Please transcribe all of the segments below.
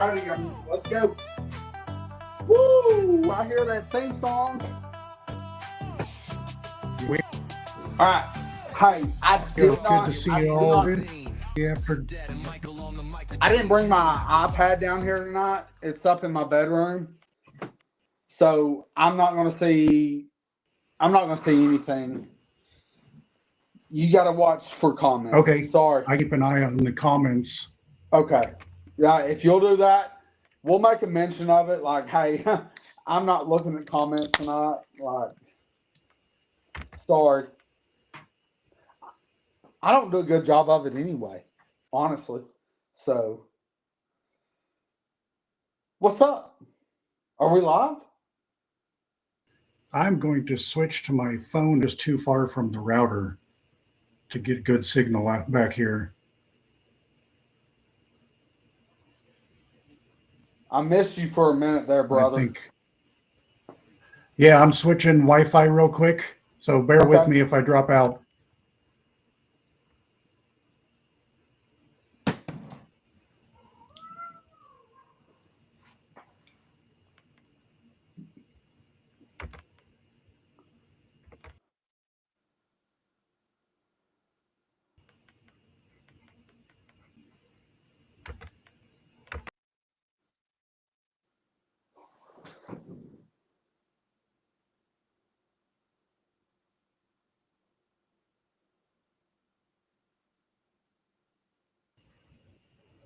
Let's go. Woo! I hear that theme song. All right. Hey, I did not. Good to see you all. Yeah, I didn't bring my iPad down here tonight. It's up in my bedroom, so I'm not going to see anything. You got to watch for comments. Okay. Sorry. I keep an eye on the comments. Okay. Yeah, if you'll do that, we'll make a mention of it. Like, hey, I'm not looking at comments tonight. Like, sorry. I don't do a good job of it anyway, honestly. So, what's up? Are we live? I'm going to switch to my phone just too far from the router to get good signal out back here. I missed you for a minute there, brother. Yeah, I'm switching Wi-Fi real quick, so bear with me if I drop out.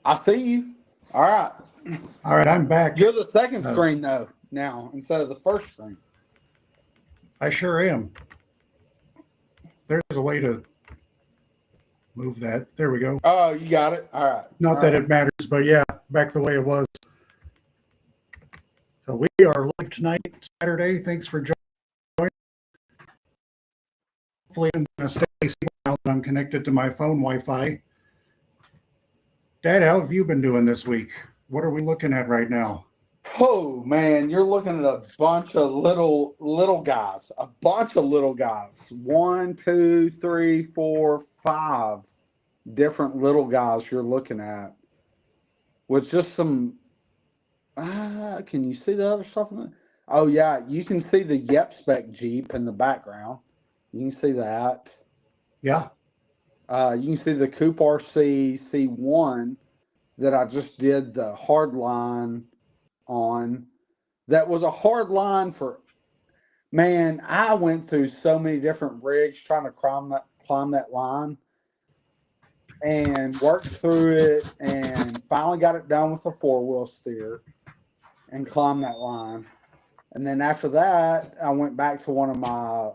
I see you. All right. All right, I'm back. You're the second screen, though, now, instead of the first screen. I sure am. There's a way to move that. There we go. Oh, you got it. All right. Not that it matters, but yeah, back the way it was. So we are live tonight, Saturday. Thanks for joining. Hopefully I'm going to stay safe now that I'm connected to my phone Wi-Fi. Dad, how have you been doing this week? What are we looking at right now? Oh, man, you're looking at a bunch of little guys. A bunch of little guys. 1, 2, 3, 4, 5 different little guys you're looking at. With just some... can you see the other stuff in there? Oh, yeah, you can see the Yep Spec Jeep in the background. You can see that. Yeah. You can see the Coupe RC C1 that I just did the hard line on. That was a hard line for, man, I went through so many different rigs trying to climb that line and worked through it and finally got it done with a 4-wheel steer and climbed that line. And then after that, I went back to one of my,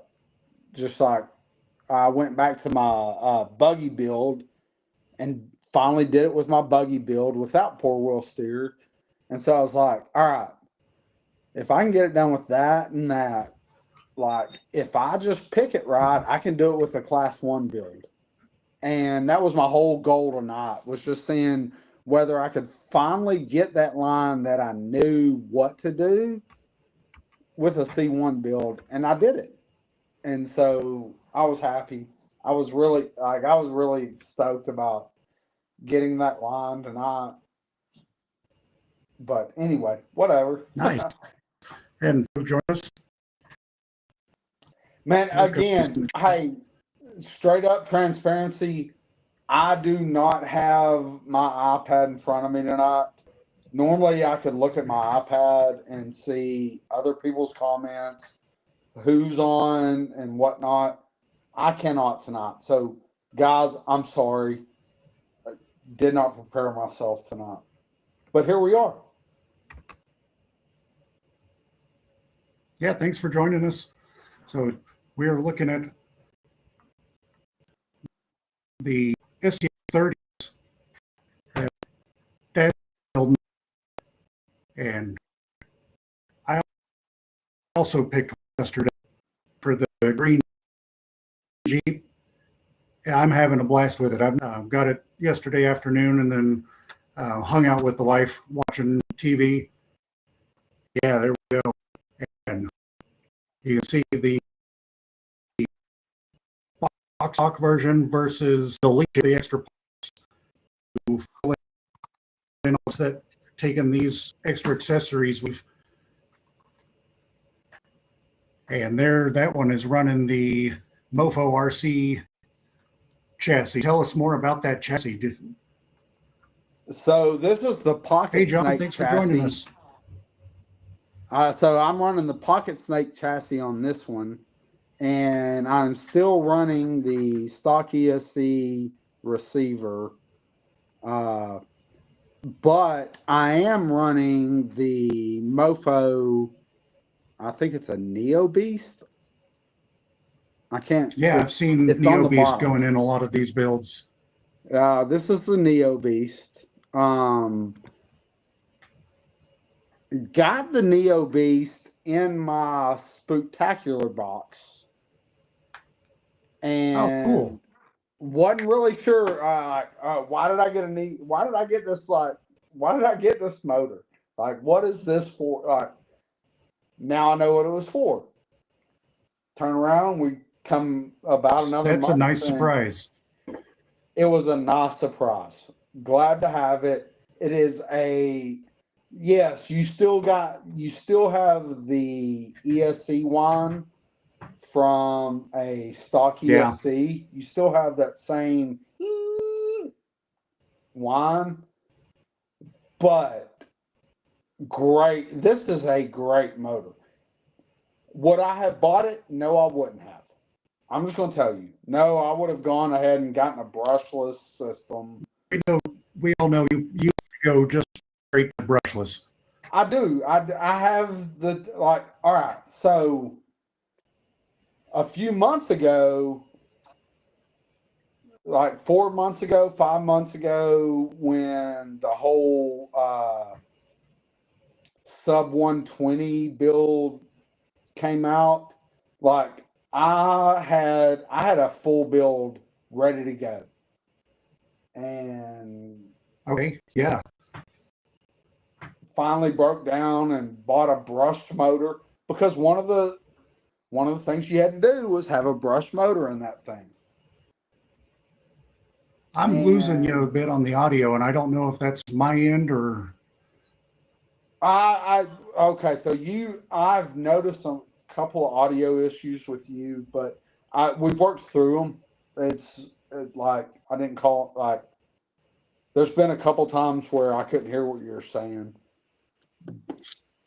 I went back to my buggy build and finally did it with my buggy build without 4-wheel steer. And so I was like, all right, if I can get it done with that and that, like if I just pick it right, I can do it with a class 1 build. And that was my whole goal tonight, was just seeing whether I could finally get that line that I knew what to do with a C1 build. And I did it. And so I was happy. I was really stoked about getting that line tonight. But anyway, whatever. Nice. And join us. Man, again, hey, straight up transparency, I do not have my iPad in front of me tonight. Normally I could look at my iPad and see other people's comments, who's on and whatnot. I cannot tonight. So, guys, I'm sorry. I did not prepare myself tonight. But here we are. Yeah, thanks for joining us. So we are looking at the SC30s that Dad built, and I also picked yesterday for the green Jeep. Yeah, I'm having a blast with it. I've got it yesterday afternoon and then hung out with the wife watching TV. Yeah, there we go. And you can see the box version versus delete the extra parts to fill in that taken these extra accessories and that one is running the Mofo RC chassis. Tell us more about that chassis. So this is the Pocket Hey, John, Snake thanks chassis. for joining us. So I'm running the Pocket Snake chassis on this one, and I'm still running the stock ESC receiver, but I am running the Mofo. I think it's a Neo Beast. I can't. Yeah, I've seen it's Neo Beast going in a lot of these builds. This is the Neo Beast. Got the Neo Beast in my Spooktacular box, and cool. Wasn't really sure. Why did I get this motor? Like, what is this for? Now I know what it was for. Turn around, we come about another month. That's a nice surprise. It was a nice surprise. Glad to have it. It is yes, you still have the ESC wine from a stock ESC. You still have that same wine, but great. This is a great motor. Would I have bought it? No, I wouldn't have. I'm just going to tell you. No, I would have gone ahead and gotten a brushless system. We all know you go just straight to brushless. I do. I have all right. So a few months ago, like 4 months ago, 5 months ago, when the whole sub 120 build came out, like I had a full build ready to go. And okay, yeah. Finally broke down and bought a brushed motor, because one of the things you had to do was have a brushed motor in that thing. I'm losing you a bit on the audio, and I don't know if that's my end or. Okay, so I've noticed a couple of audio issues with you, but we've worked through them. It's like I didn't call it, like there's been a couple times where I couldn't hear what you're saying,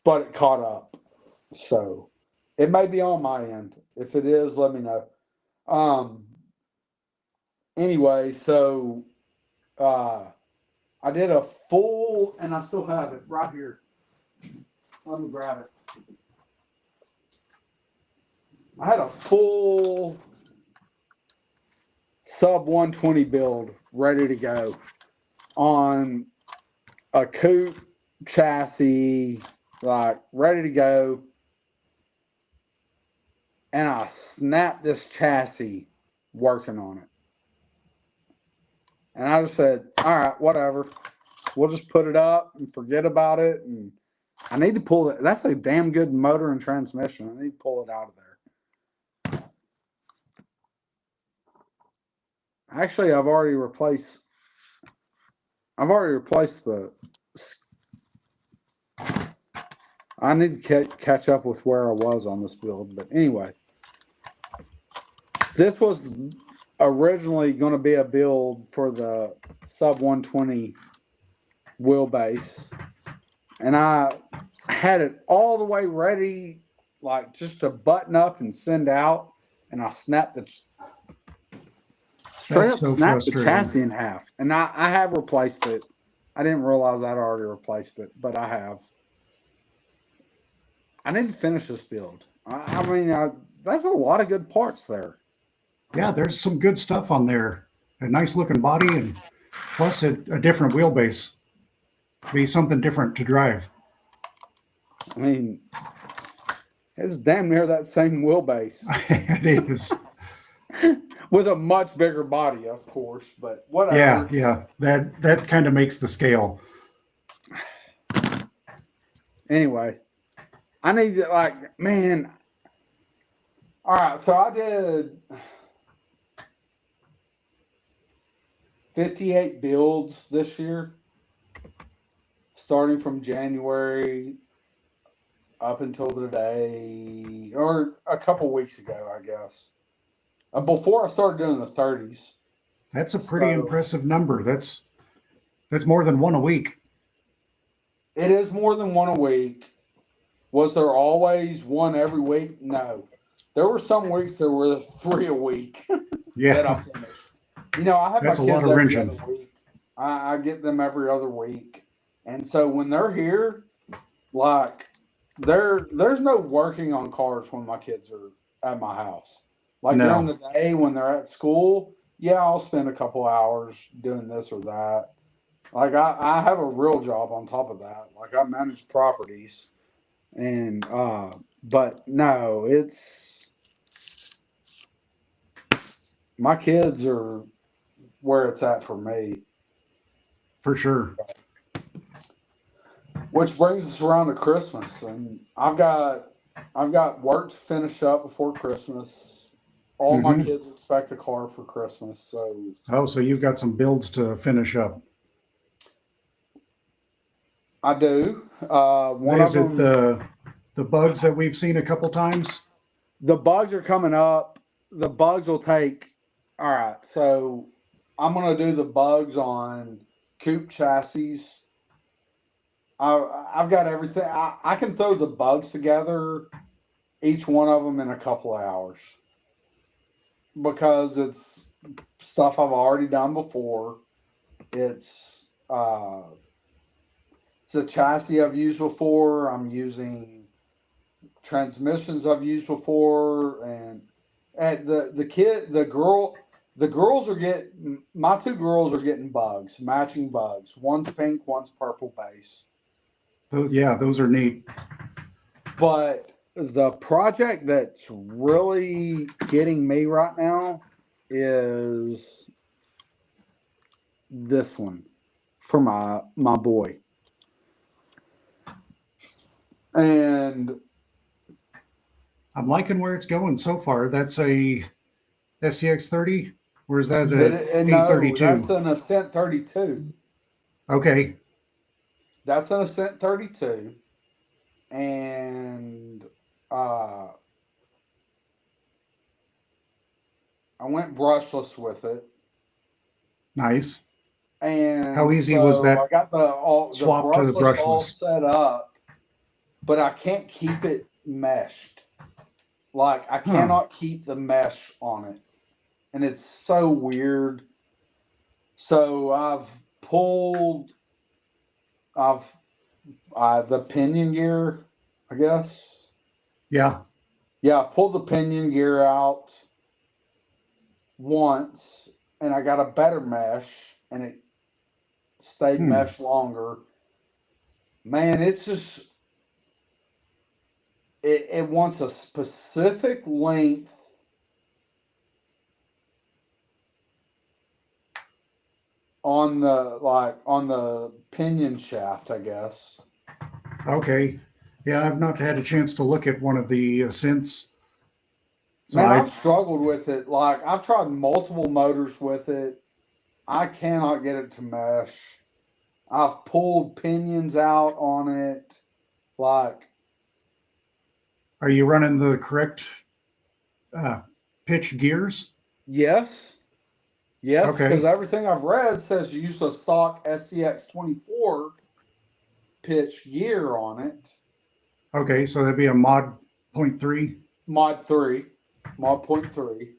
but it caught up. So it may be on my end. If it is, let me know. Anyway, so I did a full, and I still have it right here. Let me grab it. I had a full sub 120 build ready to go on a coupe chassis, like ready to go. And I snapped this chassis working on it. And I just said, all right, whatever. We'll just put it up and forget about it. And I need to pull it. That's a damn good motor and transmission. I need to pull it out of there. Actually, I've already replaced the. I need to catch up with where I was on this build. But anyway, this was originally going to be a build for the sub 120 wheelbase, and I had it all the way ready, like just to button up and send out, and I snapped the chassis in half. And I have replaced it. I didn't realize I'd already replaced it, but I have. I need to finish this build. I mean, that's a lot of good parts there. Yeah, there's some good stuff on there. A nice looking body, and plus a different wheelbase. Be something different to drive. I mean, it's damn near that same wheelbase. It is. With a much bigger body, of course, but whatever. Yeah. That kind of makes the scale. Anyway, I need to, like, man. All right, so I did 58 builds this year. starting from January up until today, or a couple weeks ago, I guess. Before I started doing the 30s. That's a pretty So impressive number. That's more than one a week. it is more than one a week. Was there always one every week? No. There were some weeks there were 3 a week that I Yeah, finished. You know, I have my that's a kids lot of every other wrenching. week. I get them every other week. And so when they're here, like there's no working on cars when my kids are at my house. Like during No, the day when they're at school, yeah, I'll spend a couple hours doing this or that. Like I have a real job on top of that. Like I manage properties and but no, it's my kids are where it's at for me. for sure. Which brings us around to Christmas, and I've got work to finish up before Christmas. All my Hmm. kids expect a car for Christmas, so Oh, so you've got some builds to finish up. I do. One of Is it them, the bugs that we've seen a couple times? the bugs are coming up. The bugs will take. All right, so I'm gonna do the bugs on coupe chassis. I've got everything. I can throw the bugs together, each one of them in a couple of hours, because it's stuff I've already done before. It's it's a chassis I've used before. I'm using transmissions I've used before, and the girls are getting my 2 girls are getting bugs, matching bugs. One's pink, one's purple base. Yeah, those are neat. But the project that's really getting me right now is this one for my boy. And I'm liking where it's going so far. That's a SCX 30, or is that a no, that's 832? an Ascent 32. Okay, That's an Ascent 32. And uh, I went brushless with it. nice. How And easy was so I that got the swap to the brushless all brushless? set up, but I can't keep it meshed. Like I Huh. cannot keep the mesh on it. And it's so weird. So I've the pinion gear, I guess. Yeah. Yeah, I pulled the pinion gear out once, and I got a better mesh, and it stayed Hmm. mesh longer. Man, it's just it wants a specific length on the pinion shaft, I guess. Okay. Yeah, I've not had a chance to look at one of the Ascents. So Man, I, I've struggled with it. Like I've tried multiple motors with it. I cannot get it to mesh. I've pulled pinions out on it. Like, are you running the correct uh, pitch gears? yes, yes, because Okay. everything I've read says you use a stock SCX 24 pitch gear on it. Okay. So that'd be a mod point 0.3. Mod 3, Mod point 3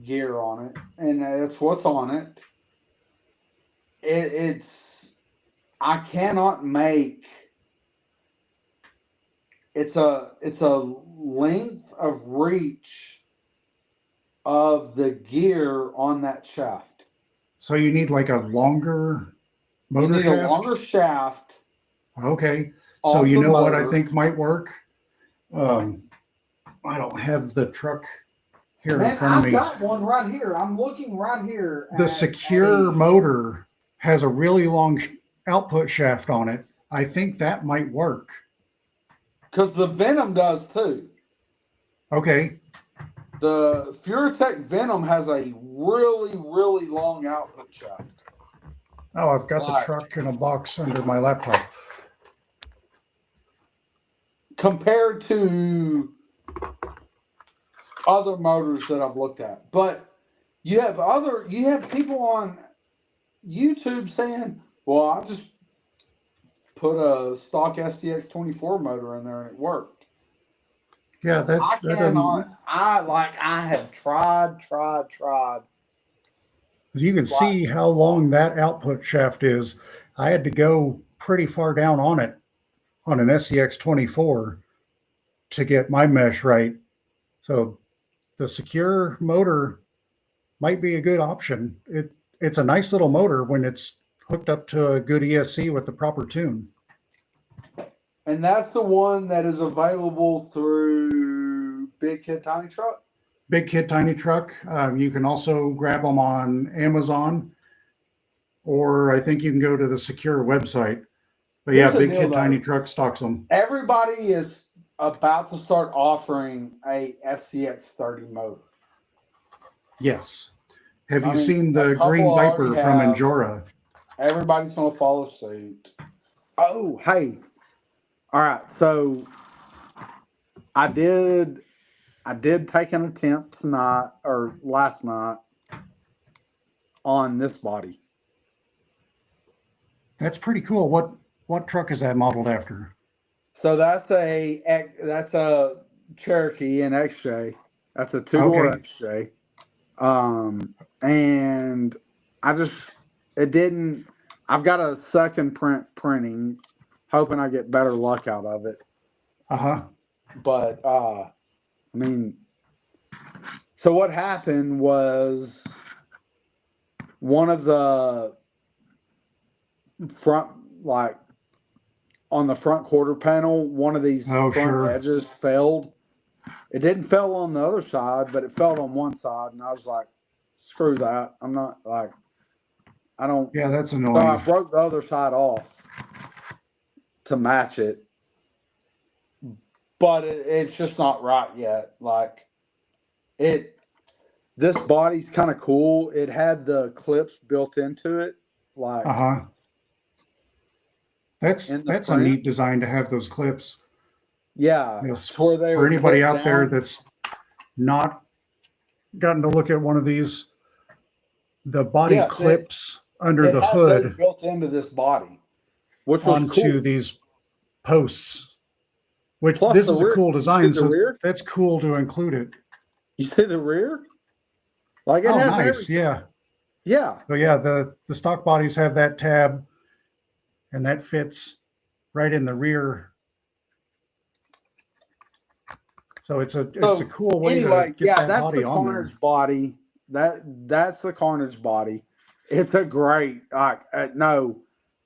gear on it. And that's what's on it. It's, I cannot make, it's a length of reach of the gear on that shaft. So you need like a longer You motor need a shaft? longer shaft Okay. So off you the know what I motor. think might work? Um, I don't have the truck here in Man, front of I've me. got one right here. I'm looking right here The at secure motor has a really long output shaft on it. I think that might work. because the Venom does too. Okay. The Furatech Venom has a really, really long output shaft. Oh, I've got the Like, truck in a box under my laptop. compared to other motors that I've looked at. But you have people on YouTube saying, well, I just put a stock SDX 24 motor in there and it worked. Yeah, I cannot. I have tried. You can see how long that output shaft is. I had to go pretty far down on it on an SCX 24 to get my mesh right. So the secure motor might be a good option. It's a nice little motor when it's hooked up to a good ESC with the proper tune. And that's the one that is available through Big Kid Tiny Truck. Big Kid Tiny Truck. You can also grab them on Amazon, or I think you can go to the secure website. But yeah, Big Kid Tiny Truck stocks them. Everybody is about to start offering a SCX 30 motor. Yes. Have you seen the Green Viper from Enjora? Everybody's going to follow suit. Oh, hey. All right. So I did take an attempt tonight or last night on this body. That's pretty cool. What truck is that modeled after? So that's a Cherokee in XJ. That's a two-door XJ. And I've got a second printing, hoping I get better luck out of it. But I mean, so what happened was one of the front, like on the front quarter panel, one of these front edges failed. It didn't fail on the other side, but it fell on one side, and I was like, screw that. I'm not like, I don't. Yeah, that's annoying. So I broke the other side off to match it. But it's just not right yet. Like, this body's kind of cool. It had the clips built into it. Like, That's a neat design to have those clips. Yeah. Yes, for anybody out there that's not gotten to look at one of these, the body clips under the hood built into this body, which was onto cool. These posts. Which plus this is a cool design, so that's cool to include it. You see the rear? Like, it has nice, everything. Yeah. So yeah, the stock bodies have that tab, and that fits right in the rear. So it's a cool way to get that body on there. Carnage body. That's the Carnage body. It's a great. I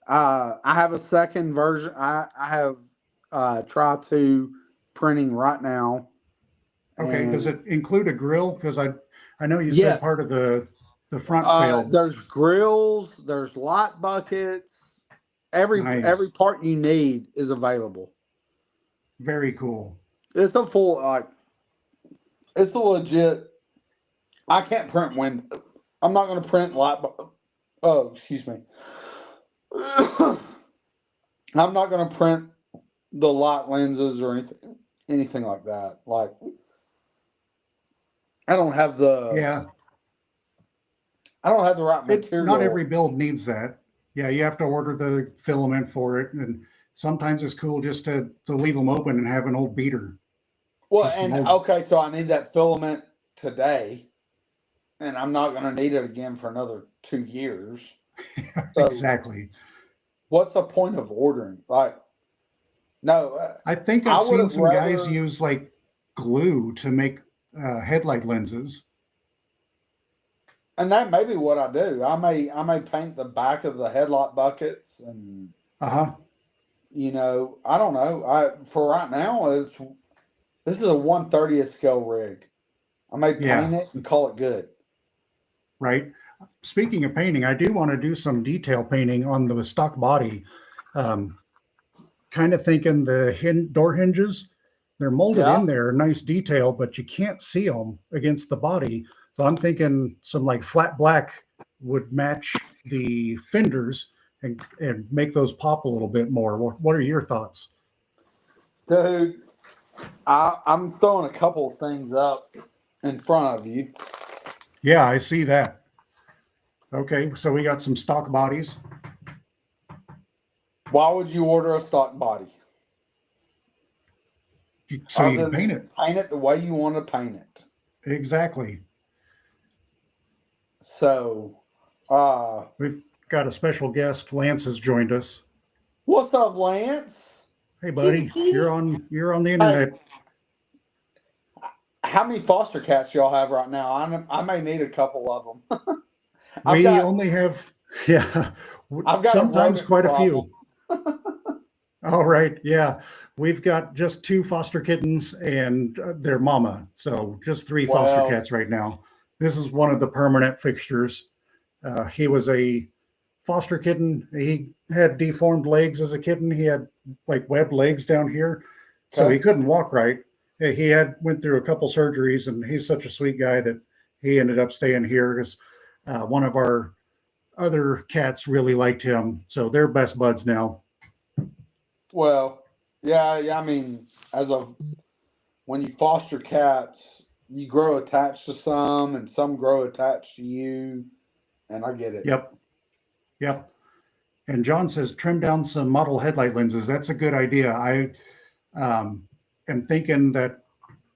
have a second version. I have try to printing right now. Okay, does it include a grill? Because I know you said part of the front failed. There's grills. There's light buckets. Every part you need is available. Very cool. It's a full, it's a legit. I can't print window. I'm not going to print light. Oh, excuse me. I'm not going to print the light lenses or anything like that. Like, I don't have the. I don't have the right material. Not every build needs that. Yeah, you have to order the filament for it, and sometimes it's cool just to leave them open and have an old beater. Well, so I need that filament today, and I'm not going to need it again for another 2 years. So exactly. What's the point of ordering? Like, no. I think I've seen some guys use like glue to make headlight lenses. And that may be what I do. I may paint the back of the headlight buckets and. You know, I don't know. For right now, this is a 1/30th scale rig. I may paint it and call it good. Right. Speaking of painting, I do want to do some detail painting on the stock body. Kind of thinking the door hinges, they're molded in there, nice detail, but you can't see them against the body. So I'm thinking some like flat black would match the fenders and make those pop a little bit more. What are your thoughts? Dude, I'm throwing a couple of things up in front of you. Yeah, I see that. Okay, so we got some stock bodies. Why would you order a stock body? So you can paint it. Paint it the way you want to paint it. Exactly. So, We've got a special guest. Lance has joined us. what's up, Lance? Hey, buddy, Kitty. you're on the internet. Hey, how many foster cats y'all have right now? I may need a couple of them. We only have, yeah, I've got sometimes quite problem. a few. All right, yeah, we've got just 2 foster kittens and their mama, so just 3 foster cats right now. This is one of the permanent fixtures. He was a foster kitten. He had deformed legs as a kitten. He had like webbed legs down here, so he couldn't walk right. He went through a couple surgeries, and he's such a sweet guy that he ended up staying here because one of our other cats really liked him, so they're best buds now. Well, yeah. I mean, when you foster cats, you grow attached to some, and some grow attached to you, and I get it. Yep. And John says trim down some model headlight lenses. That's a good idea. I am thinking that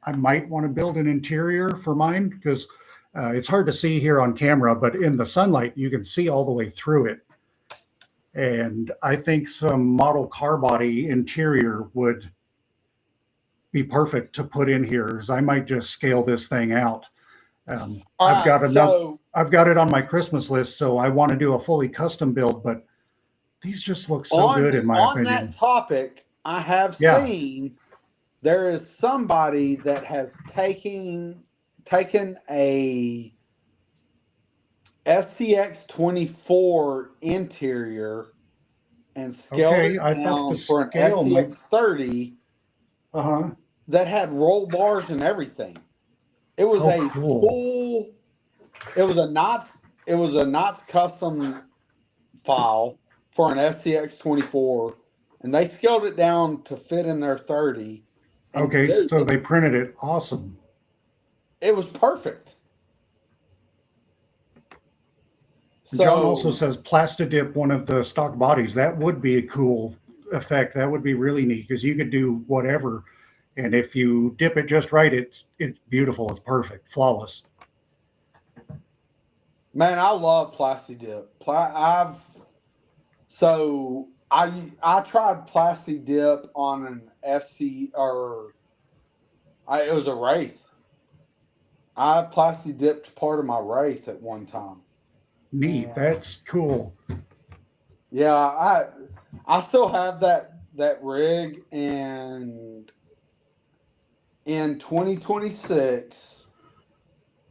I might want to build an interior for mine because it's hard to see here on camera, but in the sunlight, you can see all the way through it. And I think some model car body interior would be perfect to put in here, because I might just scale this thing out. I've got it on my Christmas list, so I want to do a fully custom build, but these just look so good in my opinion. On that topic, I have seen there is somebody that has taken a SCX24 interior and scaled it down for an SCX30 that had roll bars and everything. It was full. It was a Knott's custom file for an SCX24, and they scaled it down to fit in their 30. Okay, so they printed it. Awesome. It was perfect. So, John also says Plastidip one of the stock bodies. That would be a cool effect. That would be really neat because you could do whatever. And if you dip it just right, it's beautiful. It's perfect. Flawless. Man, I love Plastidip. I tried Plastidip on an SC it was a Wraith. I Plastidiped part of my Wraith at one time. Neat. That's cool. Yeah, I still have that rig, and in 2026,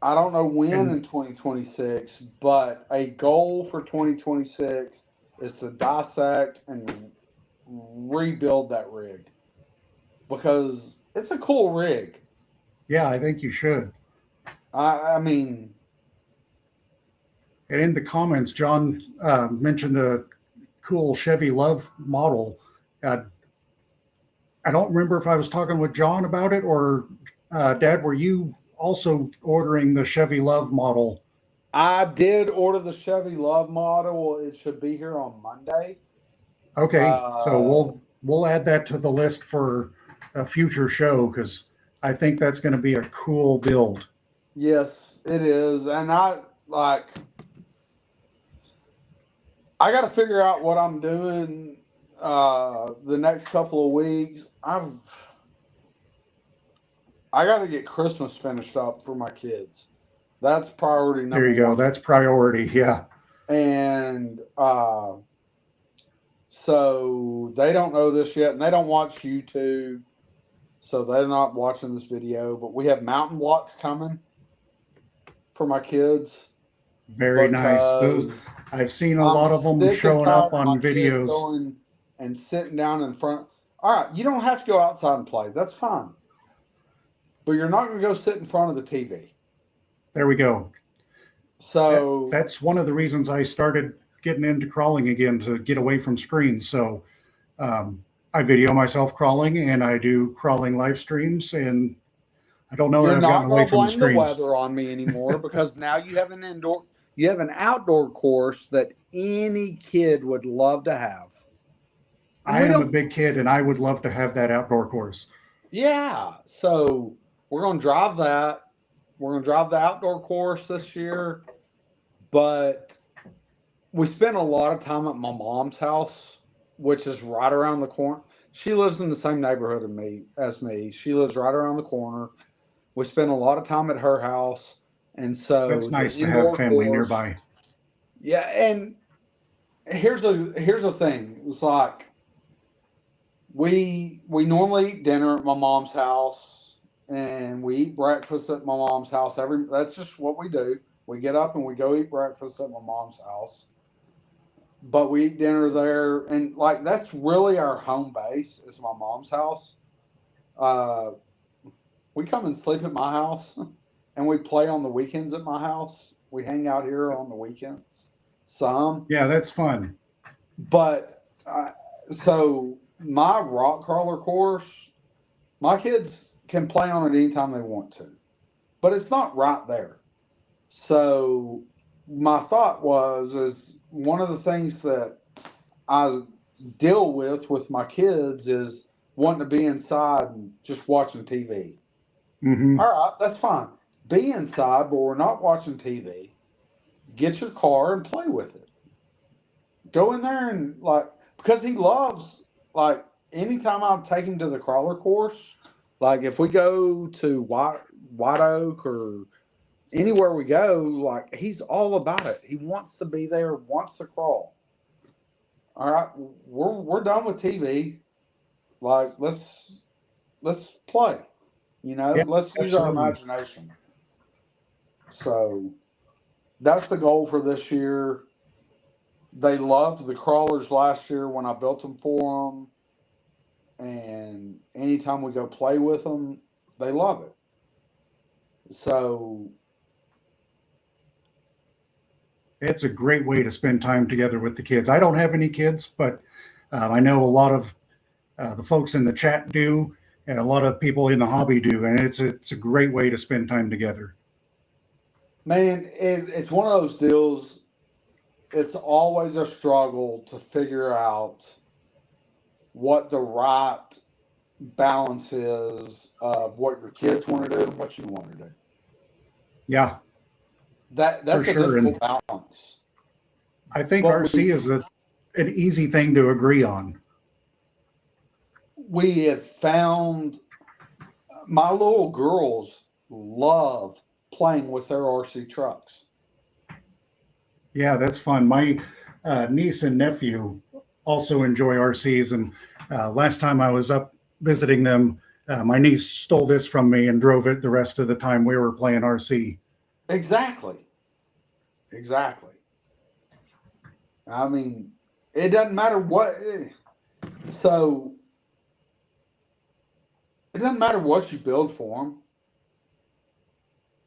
I don't know when in 2026, but a goal for 2026 is to dissect and rebuild that rig because it's a cool rig. Yeah, I think you should. I mean, and in the comments, John mentioned a cool Chevy Love model. I don't remember if I was talking with John about it or Dad, were you also ordering the Chevy Love model? I did order the Chevy Love model. It should be here on Monday. Okay, so we'll add that to the list for a future show because I think that's going to be a cool build. Yes, it is, and I got to figure out what I'm doing the next couple of weeks. I got to get Christmas finished up for my kids. That's priority number one. There you go. That's priority. Yeah. And so they don't know this yet, and they don't watch YouTube, so they're not watching this video. But we have mountain blocks coming for my kids. Very nice. Those I've seen a lot of them showing up on videos. Going and sitting down in front. All right, you don't have to go outside and play. That's fine. But you're not going to go sit in front of the TV. There we go. So that's one of the reasons I started getting into crawling again to get away from screens. So I video myself crawling, and I do crawling live streams, and I don't know that You're I've gotten not away going to from the blame the screens. weather on me anymore because now you have an outdoor course that any kid would love to have. And I we am a don't, big kid, and I would love to have that outdoor course. yeah. So we're going to drive that. We're going to drive the outdoor course this year, but we spent a lot of time at my mom's house, which is right around the corner. She lives in the same neighborhood as me. She lives right around the corner. We spent a lot of time at her house, and so That's the nice to have indoor family course. nearby. Yeah, and here's the thing. It's like we normally eat dinner at my mom's house, and we eat breakfast at my mom's house. That's just what we do. We get up and we go eat breakfast at my mom's house, but we eat dinner there, and like that's really our home base is my mom's house. Uh, we come and sleep at my house, and we play on the weekends at my house. We hang out here on the weekends, some, Yeah, that's fun. but so my rock crawler course, my kids can play on it anytime they want to, but it's not right there. So my thought is one of the things that I deal with my kids is wanting to be inside and just watching TV. Mm-hmm. All right, that's fine. Be inside, but we're not watching TV. Get your car and play with it. Go in there and because he loves anytime I take him to the crawler course, like if we go to White Oak or anywhere we go, like he's all about it. He wants to be there, wants to crawl. All right, we're done with TV. Like let's play. Yeah, Let's use our absolutely. imagination. So that's the goal for this year. They loved the crawlers last year when I built them for them, and anytime we go play with them, they love it. So It's a great way to spend time together with the kids. I don't have any kids, but I know a lot of the folks in the chat do, and a lot of people in the hobby do, and it's a great way to spend time together. man, it's one of those deals. It's always a struggle to figure out what the right balance is of what your kids want to do and what you want to do. Yeah, That's for a sure. difficult And balance. I think But RC is an easy thing to agree on. we have found my little girls love playing with their RC trucks. Yeah, that's fun. My niece and nephew also enjoy RCs, and last time I was up visiting them, my niece stole this from me and drove it the rest of the time we were playing RC. Exactly. I mean, it doesn't matter so it doesn't matter what you build for them.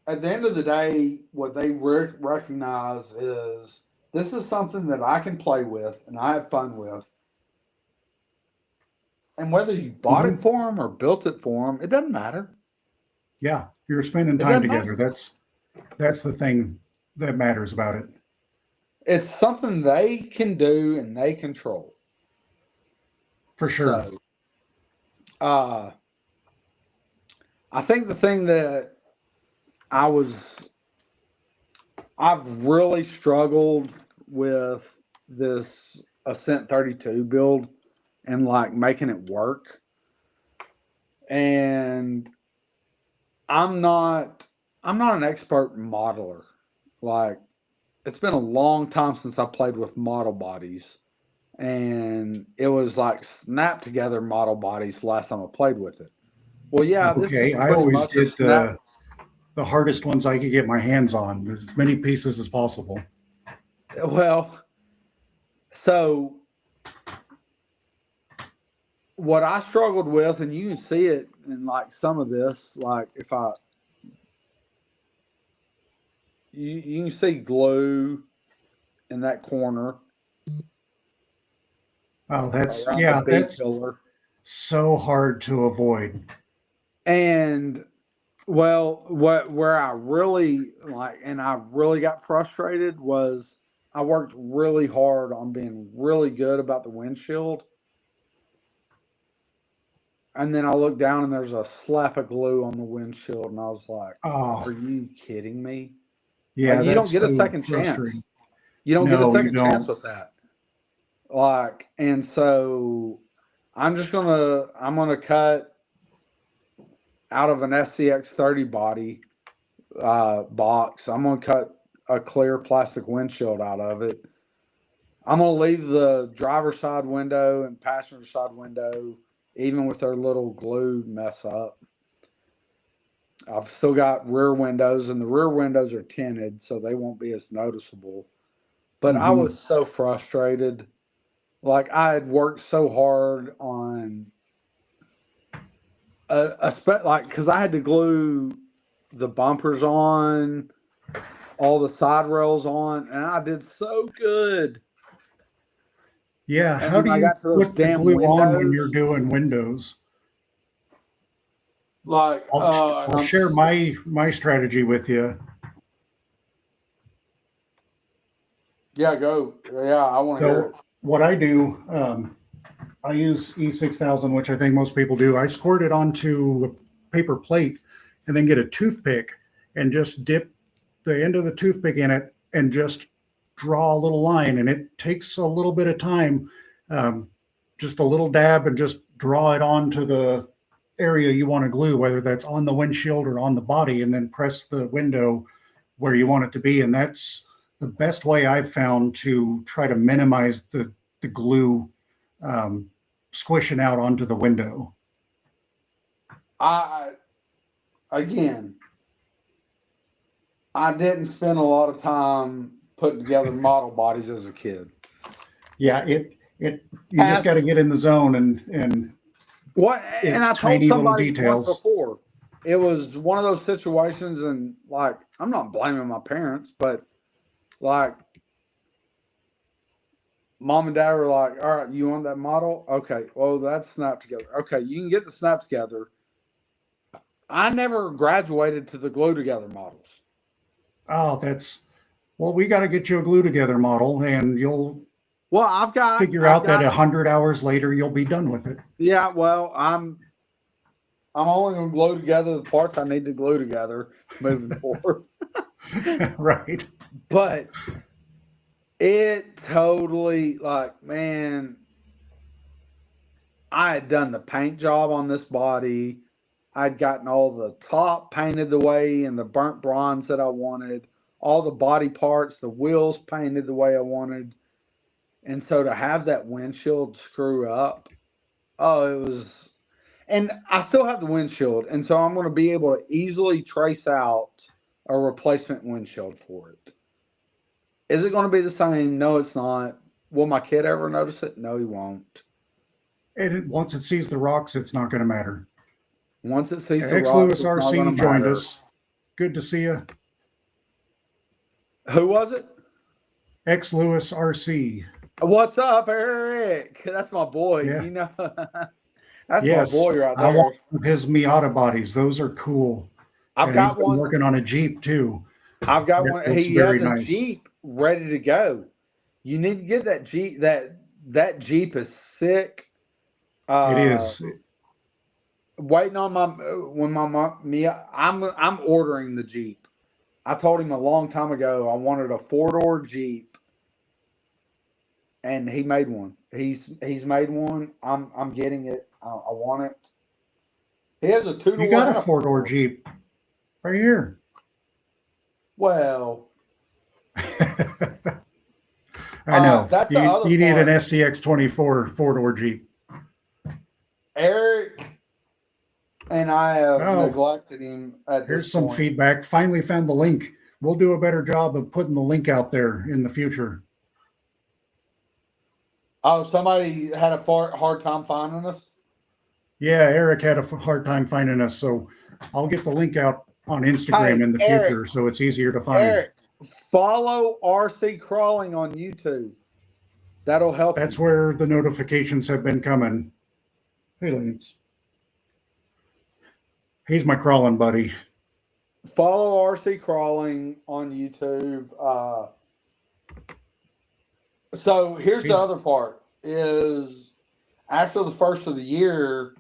At the end of the day, what they recognize is this is something that I can play with and I have fun with. And whether you bought Mm-hmm. it for them or built it for them, it doesn't matter. Yeah, you're spending It time doesn't together. matter. That's the thing that matters about it. It's something they can do and they control. For sure. So, I think the thing that I've really struggled with this Ascent 32 build and making it work. And I'm not an expert modeler. It's been a long time since I played with model bodies. And it was snap together model bodies last time I played with it. Well, yeah, this is Okay, I pretty always much a did snap. the hardest ones I could get my hands on, as many pieces as possible. Well, so what I struggled with, and you can see it in some of this, if you can see glue in that corner. Oh, that's around yeah, the B that's pillar. so hard to avoid. And well, where I really and I really got frustrated was I worked really hard on being really good about the windshield. And then I looked down and there's a slap of glue on the windshield, and I was like, Oh, "Are you kidding me?" Like yeah, you don't that's get a so second chance. frustrating. You don't get a No, you second chance don't. with that. And so I'm gonna cut out of an SCX 30 body box. I'm gonna cut a clear plastic windshield out of it. I'm gonna leave the driver's side window and passenger side window, even with their little glue mess up. I've still got rear windows, and the rear windows are tinted, so they won't be as noticeable. But I Hmm. was so frustrated. Like I had worked so hard on because I had to glue the bumpers on, all the side rails on, and I did so good. Yeah, And how then do I you got to those put the damn glue on when you're windows. doing windows? I'll And I'm share my strategy with you. yeah, go. Yeah, I want to hear it. So what I do, I use E6000, which I think most people do. I squirt it onto a paper plate and then get a toothpick and just dip the end of the toothpick in it and just draw a little line. And it takes a little bit of time, um, just a little dab, and just draw it onto the area you want to glue, whether that's on the windshield or on the body, and then press the window where you want it to be. And that's the best way I've found to try to minimize the glue um, squishing out onto the window. I again, I didn't spend a lot of time putting together model bodies as a kid. Yeah, it you just As got to get in the zone, and what? And it's I told tiny little somebody once details. before, it was one of those situations, and I'm not blaming my parents, but like mom and dad were like, "All right, you want that model? Okay, well that's snapped together. Okay, you can get the snap together." I never graduated to the glue together models. Oh, that's well, we got to get you a glue together model, and you'll Well, figure I've out that got, 100 hours later you'll be done with it. yeah. Well, I'm only gonna glue together the parts I need to glue together moving forward. Right. But it totally man, I had done the paint job on this body. I'd gotten all the top painted the way and the burnt bronze that I wanted, all the body parts, the wheels painted the way I wanted. And so to have that windshield screw up, oh, it was, and I still have the windshield. And so I'm going to be able to easily trace out a replacement windshield for it. Is it going to be the same? No, it's not. Will my kid ever notice it? No, he won't. Once it sees the rocks, it's not going to matter. Once it sees the X rocks, Lewis it's not going RC to joined matter. us. Good to see you. Who was it? X Lewis RC. What's up, Eric? That's my boy. Yeah. You know, that's my Yes. boy right I want there. his Miata bodies. Those are cool. I've And he's got been one. working on a Jeep too. I've got That one. looks He has very a nice. Jeep ready to go. You need to get that Jeep. That Jeep is sick. It Uh, is. waiting on my when my mom me. I'm ordering the Jeep. I told him a long time ago I wanted a 4-door Jeep, and he made one. He's made one. I'm getting it. I want it. He has a You 2-door got a and a 4-door 4-door. Jeep right here. Well, I know. that's the other You need an part. SCX 24 4-door Jeep. Eric and I have Oh, neglected him at this here's some point. feedback. Finally found the link. We'll do a better job of putting the link out there in the future. Oh, somebody had a hard time finding us. Yeah, Eric had a hard time finding us, so I'll get the link out on Instagram Hey, in the future so it's easier to find. Eric, Follow RC Crawling on YouTube. That'll help. That's you. where the notifications have been coming. Hey, Lance. He's my crawling buddy. Follow RC Crawling on YouTube. So here's the other part is after the first of the year,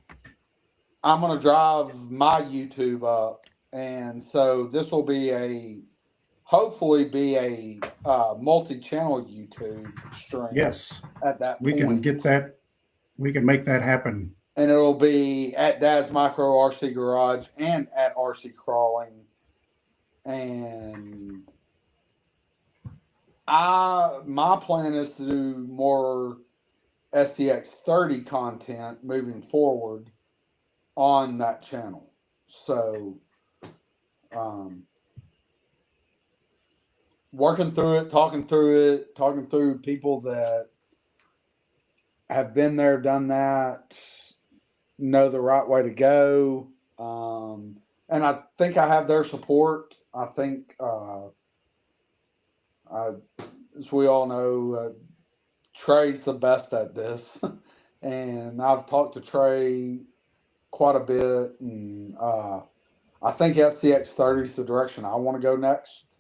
I'm going to drive my YouTube up. And so this will be hopefully be a multi-channel YouTube stream. Yes. At that we point. can get that. We can make that happen. And it'll be at Dad's Micro RC Garage and at RC Crawling. And my plan is to do more SDX 30 content moving forward on that channel. So working through it, talking through people that have been there, done that, know the right way to go. And I think I have their support. I think, as we all know, Trey's the best at this. And I've talked to Trey quite a bit. And I think SCX 30 is the direction I want to go next.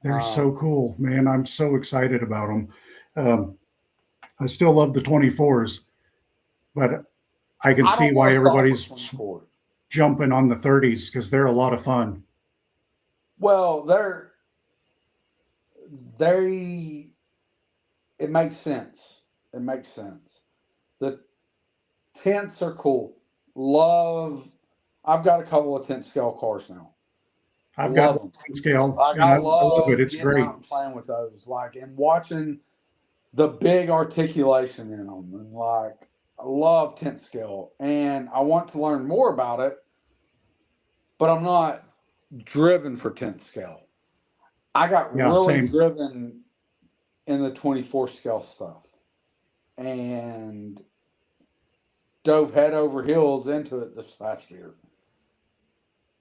They're so cool, man. I'm so excited about them. I still love the 24s, but I can see why everybody's jumping on the 30s because they're a lot of fun. Well, it makes sense. It makes sense. The tents are cool. I've got a couple of tent scale cars now. I've got a tent scale. Like, I love it. It's great. Out and playing with those, and watching the big articulation in them, and I love tent scale, and I want to learn more about it, but I'm not driven for tent scale. I got really driven in the 24 scale stuff, and dove head over heels into it this past year.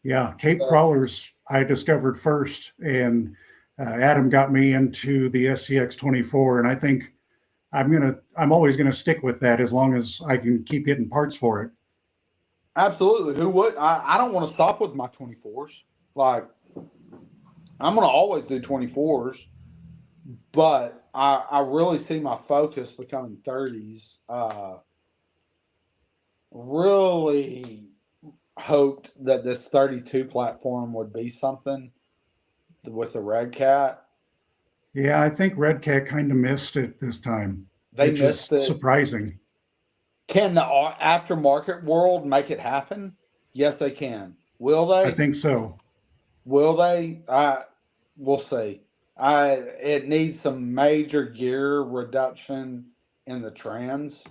Yeah, Cape crawlers I discovered first, and Adam got me into the SCX 24, and I think I'm always gonna stick with that as long as I can keep getting parts for it. Absolutely. Who would? I don't want to stop with my 24s. I'm gonna always do 24s, but I really see my focus becoming 30s. Really hoped that this 32 platform would be something with the Red Cat. Yeah, I think Red Cat kind of missed it this time. They missed it. Surprising. Can the aftermarket world make it happen? Yes, they can. Will they? I think so. Will they? We'll see. It needs some major gear reduction in the trans.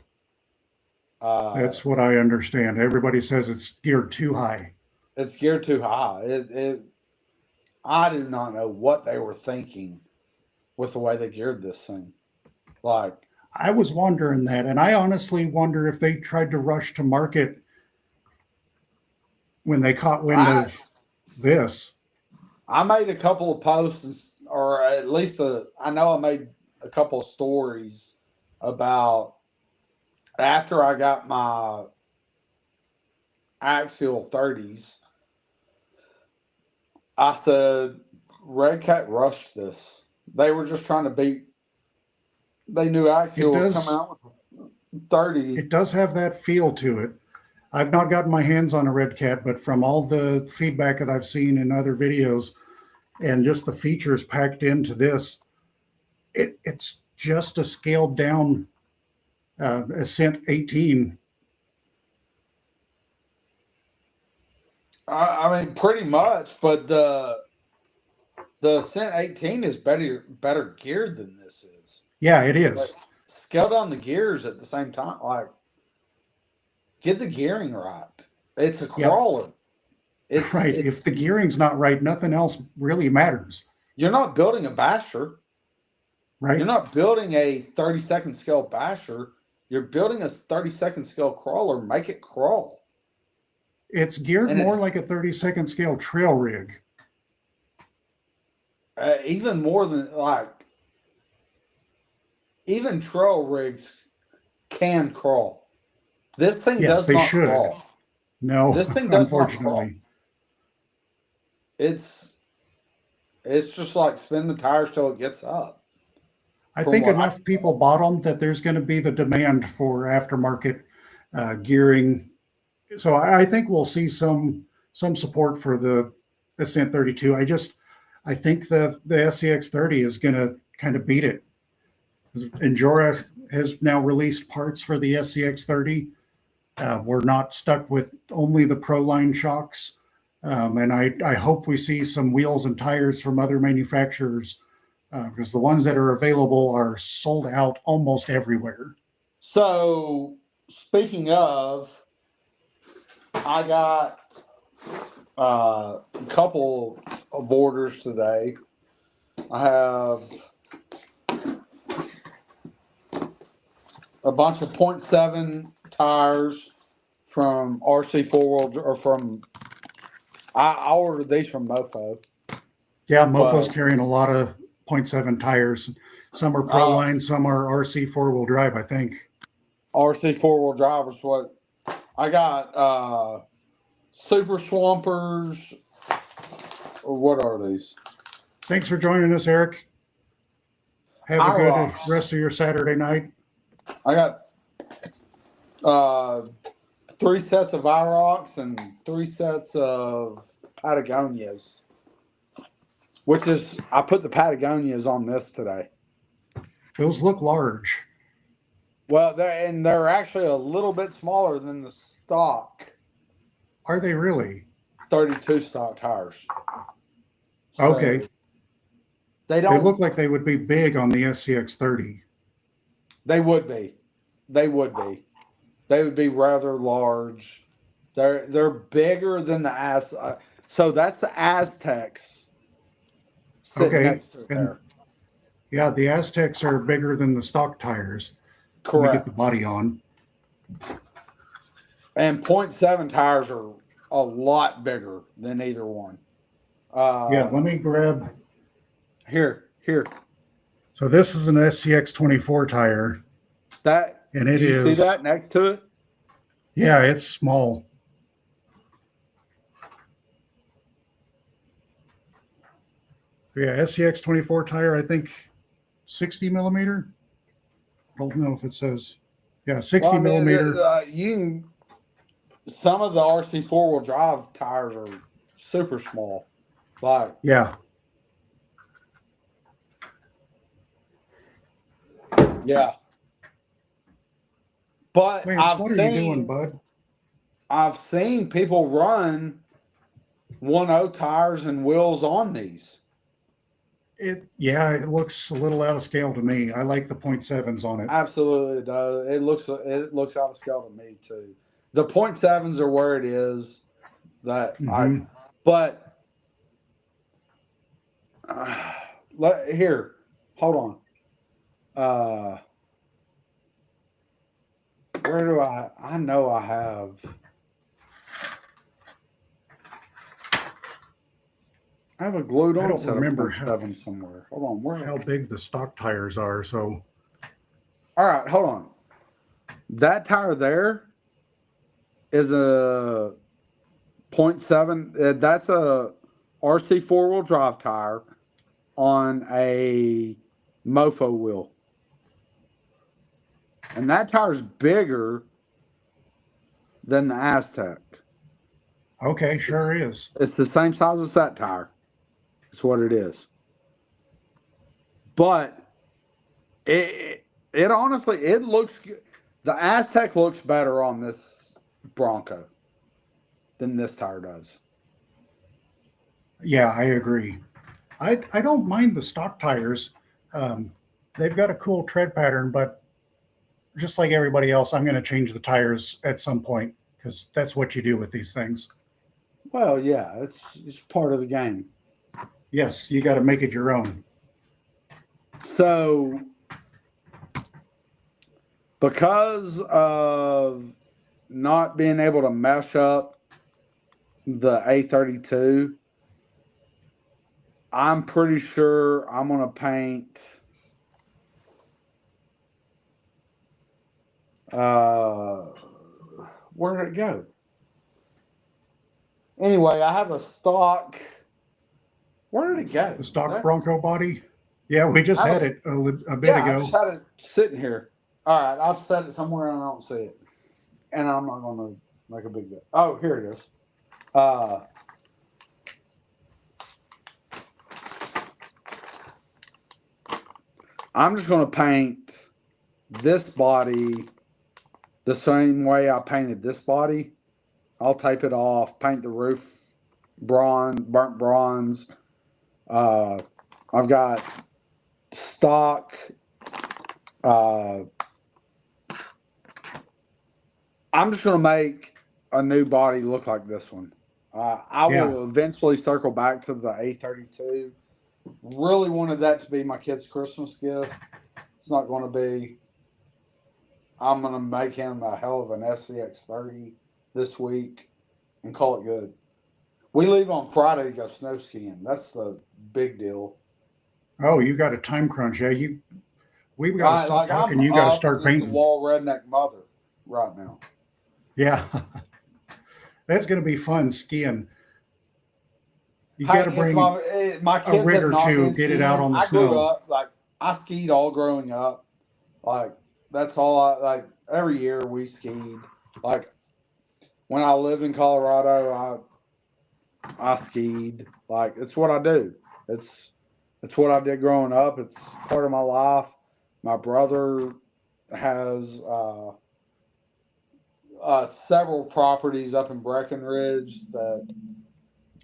That's what I understand. Everybody says it's geared too high. It's geared too high. I do not know what they were thinking with the way they geared this thing. I was wondering that, and I honestly wonder if they tried to rush to market when they caught wind of this. I made a couple of posts, or at least I know I made a couple of stories about after I got my axial 30s. I said, Red Cat rushed this. They were just trying to beat. They knew axial was coming out with 30. It does have that feel to it. I've not gotten my hands on a Red Cat, but from all the feedback that I've seen in other videos and just the features packed into this, it's just a scaled down Ascent 18. I mean, pretty much, but the Ascent 18 is better geared than this is. Yeah, it is. Scale down the gears at the same time. Get the gearing right. It's a crawler. Yep. If the gearing's not right, nothing else really matters. You're not building a basher. Right. You're not building a 32nd scale basher. You're building a 32nd scale crawler. Make it crawl. It's geared more like a 32nd scale trail rig. even more than like even trail rigs can crawl. This thing Yes, does they not should. crawl. No, This thing does not crawl. unfortunately. It's just like spin the tires till it gets up. I From think what enough people bought them that there's going to be the demand for aftermarket gearing. So I think we'll see some support for the Ascent 32. I think the SCX 30 is going to kind of beat it. Endura has now released parts for the SCX 30. We're not stuck with only the Pro Line shocks. And I hope we see some wheels and tires from other manufacturers because the ones that are available are sold out almost everywhere. So, speaking of, I got a couple of orders today. I have a bunch of 0.7 tires from RC four-wheel, or from, I ordered these from Mofo. Yeah, Mofo's carrying a lot of 0.7 tires. Some are Pro Line, some are RC four-wheel drive, I think. RC four-wheel drive is what I got. Super Swampers, or what are these? Thanks for joining us, Eric. Have a good rest of your Saturday night. I got 3 sets of IROCs and 3 sets of Patagonias, which is, I put the Patagonias on this today. Those look large. Well, they're actually a little bit smaller than the stock. Are they really? 32 stock tires. So okay. They look like they would be big on the SCX 30. They would be. They would be. They would be rather large. They're bigger than the so that's the Aztecs. Okay. Next to it there. Yeah, the Aztecs are bigger than the stock tires. Correct. We get the body on. And 0.7 tires are a lot bigger than either one. Yeah, let me grab. Here. So this is an SCX 24 tire. And it is. You see that next to it? Yeah, it's small. Yeah, SCX 24 tire, I think 60 millimeter. I don't know if it says. Yeah, 60 millimeter. Some of the RC four-wheel drive tires are super small. Like, yeah. Yeah. But Lance, what are you doing, bud? I've seen people run 1.0 tires and wheels on these. It looks a little out of scale to me. I like the 0.7s on it. Absolutely, it does. It looks out of scale to me too. The 0.7s are where it is. But here, hold on. Where do I know I have. I have a glued on. I don't remember how somewhere. Hold on, how big the stock tires are. So, all right, hold on. That tire there is a 0.7. That's a RC four-wheel drive tire on a Mofo wheel, and that tire's bigger than the Aztec. Okay, sure is. It's the same size as that tire. That's what it is. But it honestly, it looks good. The Aztec looks better on this Bronco than this tire does. Yeah, I agree. I don't mind the stock tires. They've got a cool tread pattern, but just like everybody else, I'm going to change the tires at some point because that's what you do with these things. Well, yeah, it's part of the game. Yes, you got to make it your own. So, because of not being able to mesh up the A32, I'm pretty sure I'm gonna paint. Where did it go? Anyway, I have a stock. Where did it go? The stock Bronco body. Yeah, we just had it a bit I ago. just had it sitting here. All right, I've set it somewhere and I don't see it, and I'm not gonna make a big deal. Oh, here it is. I'm just gonna paint this body the same way I painted this body. I'll tape it off, paint the roof bronze, burnt bronze. I've got stock. I'm just going to make a new body look like this one. I will eventually circle back to the A32. Really wanted that to be my kid's Christmas gift. It's not going to be. I'm going to make him a hell of an SCX30 this week and call it good. We leave on Friday to go snow skiing. That's the big deal. Oh, you got a time crunch, yeah? We've got to stop talking. You got to start painting. The wall redneck mother right now. Yeah, that's going to be fun skiing. You got to bring my kids a rig or two, get it out on the snow. I grew up I skied all growing up. Like that's all every year we skied. Like when I lived in Colorado, I skied. Like it's what I do. It's what I did growing up. It's part of my life. My brother has several properties up in Breckenridge that.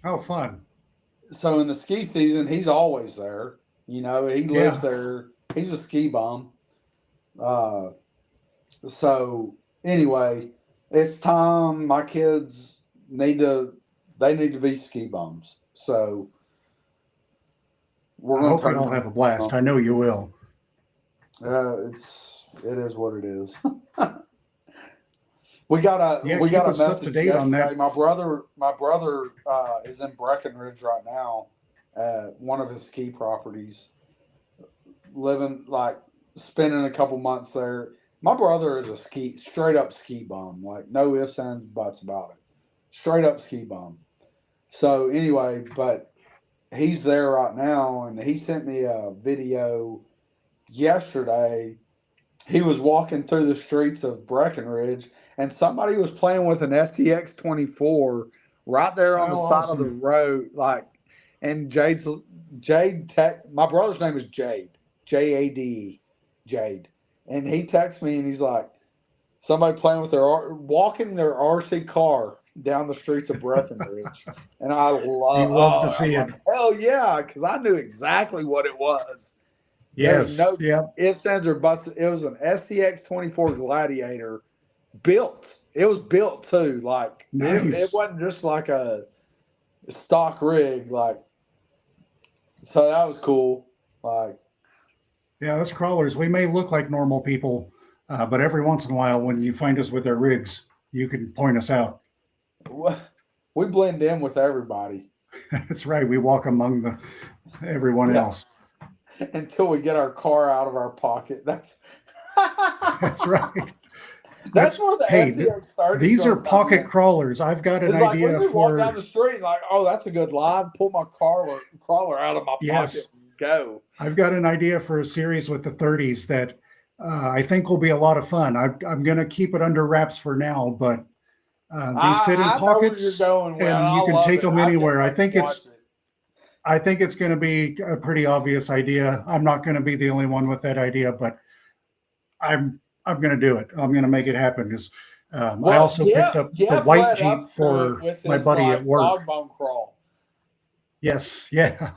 Oh, fun! So in the ski season, he's always there. You know, he lives there. He's a ski bum. So anyway, it's time. My kids need to be ski bums. So I hope you all have a blast. I know you will. It is what it is. We got a message up to date on that. My brother is in Breckenridge right now at one of his ski properties, living spending a couple months there. My brother is a straight up ski bum, like no ifs ands buts about it, straight up ski bum. So anyway, but he's there right now, and he sent me a video yesterday. He was walking through the streets of Breckenridge, and somebody was playing with an STX 24 right there on the side of the road. And my brother's name is Jade, Jade, Jade, and he texts me and he's like, somebody playing with walking their RC car down the streets of Breckenridge, and I love to see it. Hell yeah, because I knew exactly what it was. Yes. Ifs, ands, or buts. It was an SCX 24 Gladiator built. It was built too. Nice. It wasn't just like a stock rig. So that was cool. Us crawlers, we may look like normal people, but every once in a while, when you find us with our rigs, you can point us out. We blend in with everybody. That's right. We walk among everyone else. Until we get our car out of our pocket. That's right. That's where the SCX30. These are pocket crawlers. I've got an idea when we walk down the street, that's a good line. Pull my crawler out of my pocket and go. I've got an idea for a series with the 30s that I think will be a lot of fun. I'm going to keep it under wraps for now, but these fit in pockets, and you can take them anywhere. I think it's going to be a pretty obvious idea. I'm not going to be the only one with that idea, but I'm going to do it. I'm going to make it happen. Because I also picked up the white Jeep for my buddy at work. Dog bone crawl. Yes, yeah.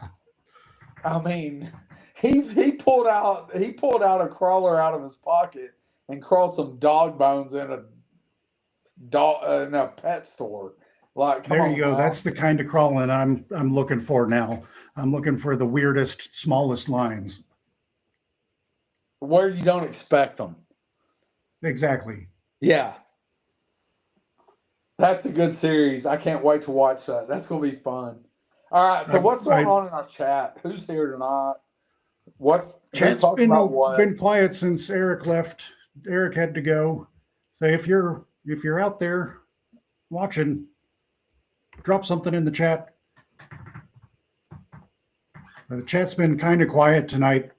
I mean, he pulled out a crawler out of his pocket and crawled some dog bones in a pet store. There you go. That's the kind of crawling I'm looking for now. I'm looking for the weirdest, smallest lines. Where you don't expect them. Exactly. Yeah. That's a good series. I can't wait to watch that. That's going to be fun. All right. So what's going I on in our chat? Who's here tonight? Who's chat's talking about what? been quiet since Eric left. Eric had to go. So if you're out there watching, drop something in the chat. The chat's been kind of quiet tonight.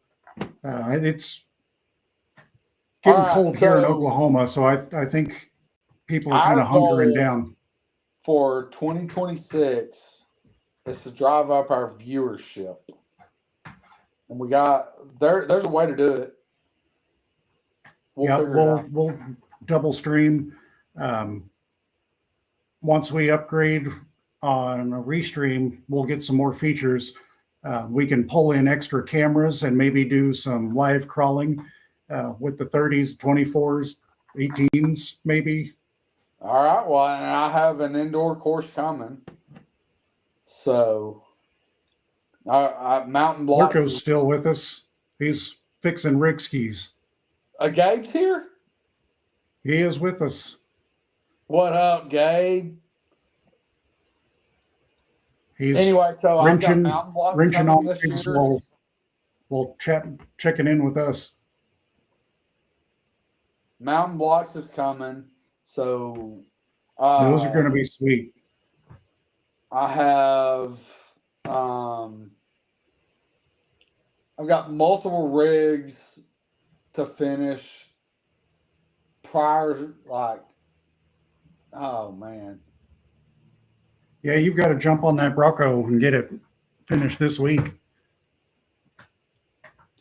It's getting All right, cold here in so Oklahoma, so I think people are kind our of hunkering goal down. for 2026 is to drive up our viewership. And we got there's a way to do it. We'll double stream. Once we upgrade on a restream, we'll get some more features. We can pull in extra cameras and maybe do some live crawling with the 30s, 24s, 18s, maybe. All right. Well, and I have an indoor course coming. So Mountain Blocks. Lurko's still with us. He's fixing rig skis. Gabe's here? He is with us. What up, Gabe? He's anyway, so I've got wrenching Mountain Blocks on coming this things year. while checking in with us. Mountain Blocks is coming. So those are going to be sweet. I have I've got multiple rigs to finish prior, like, oh man. Yeah, you've got to jump on that Bronco and get it finished this week.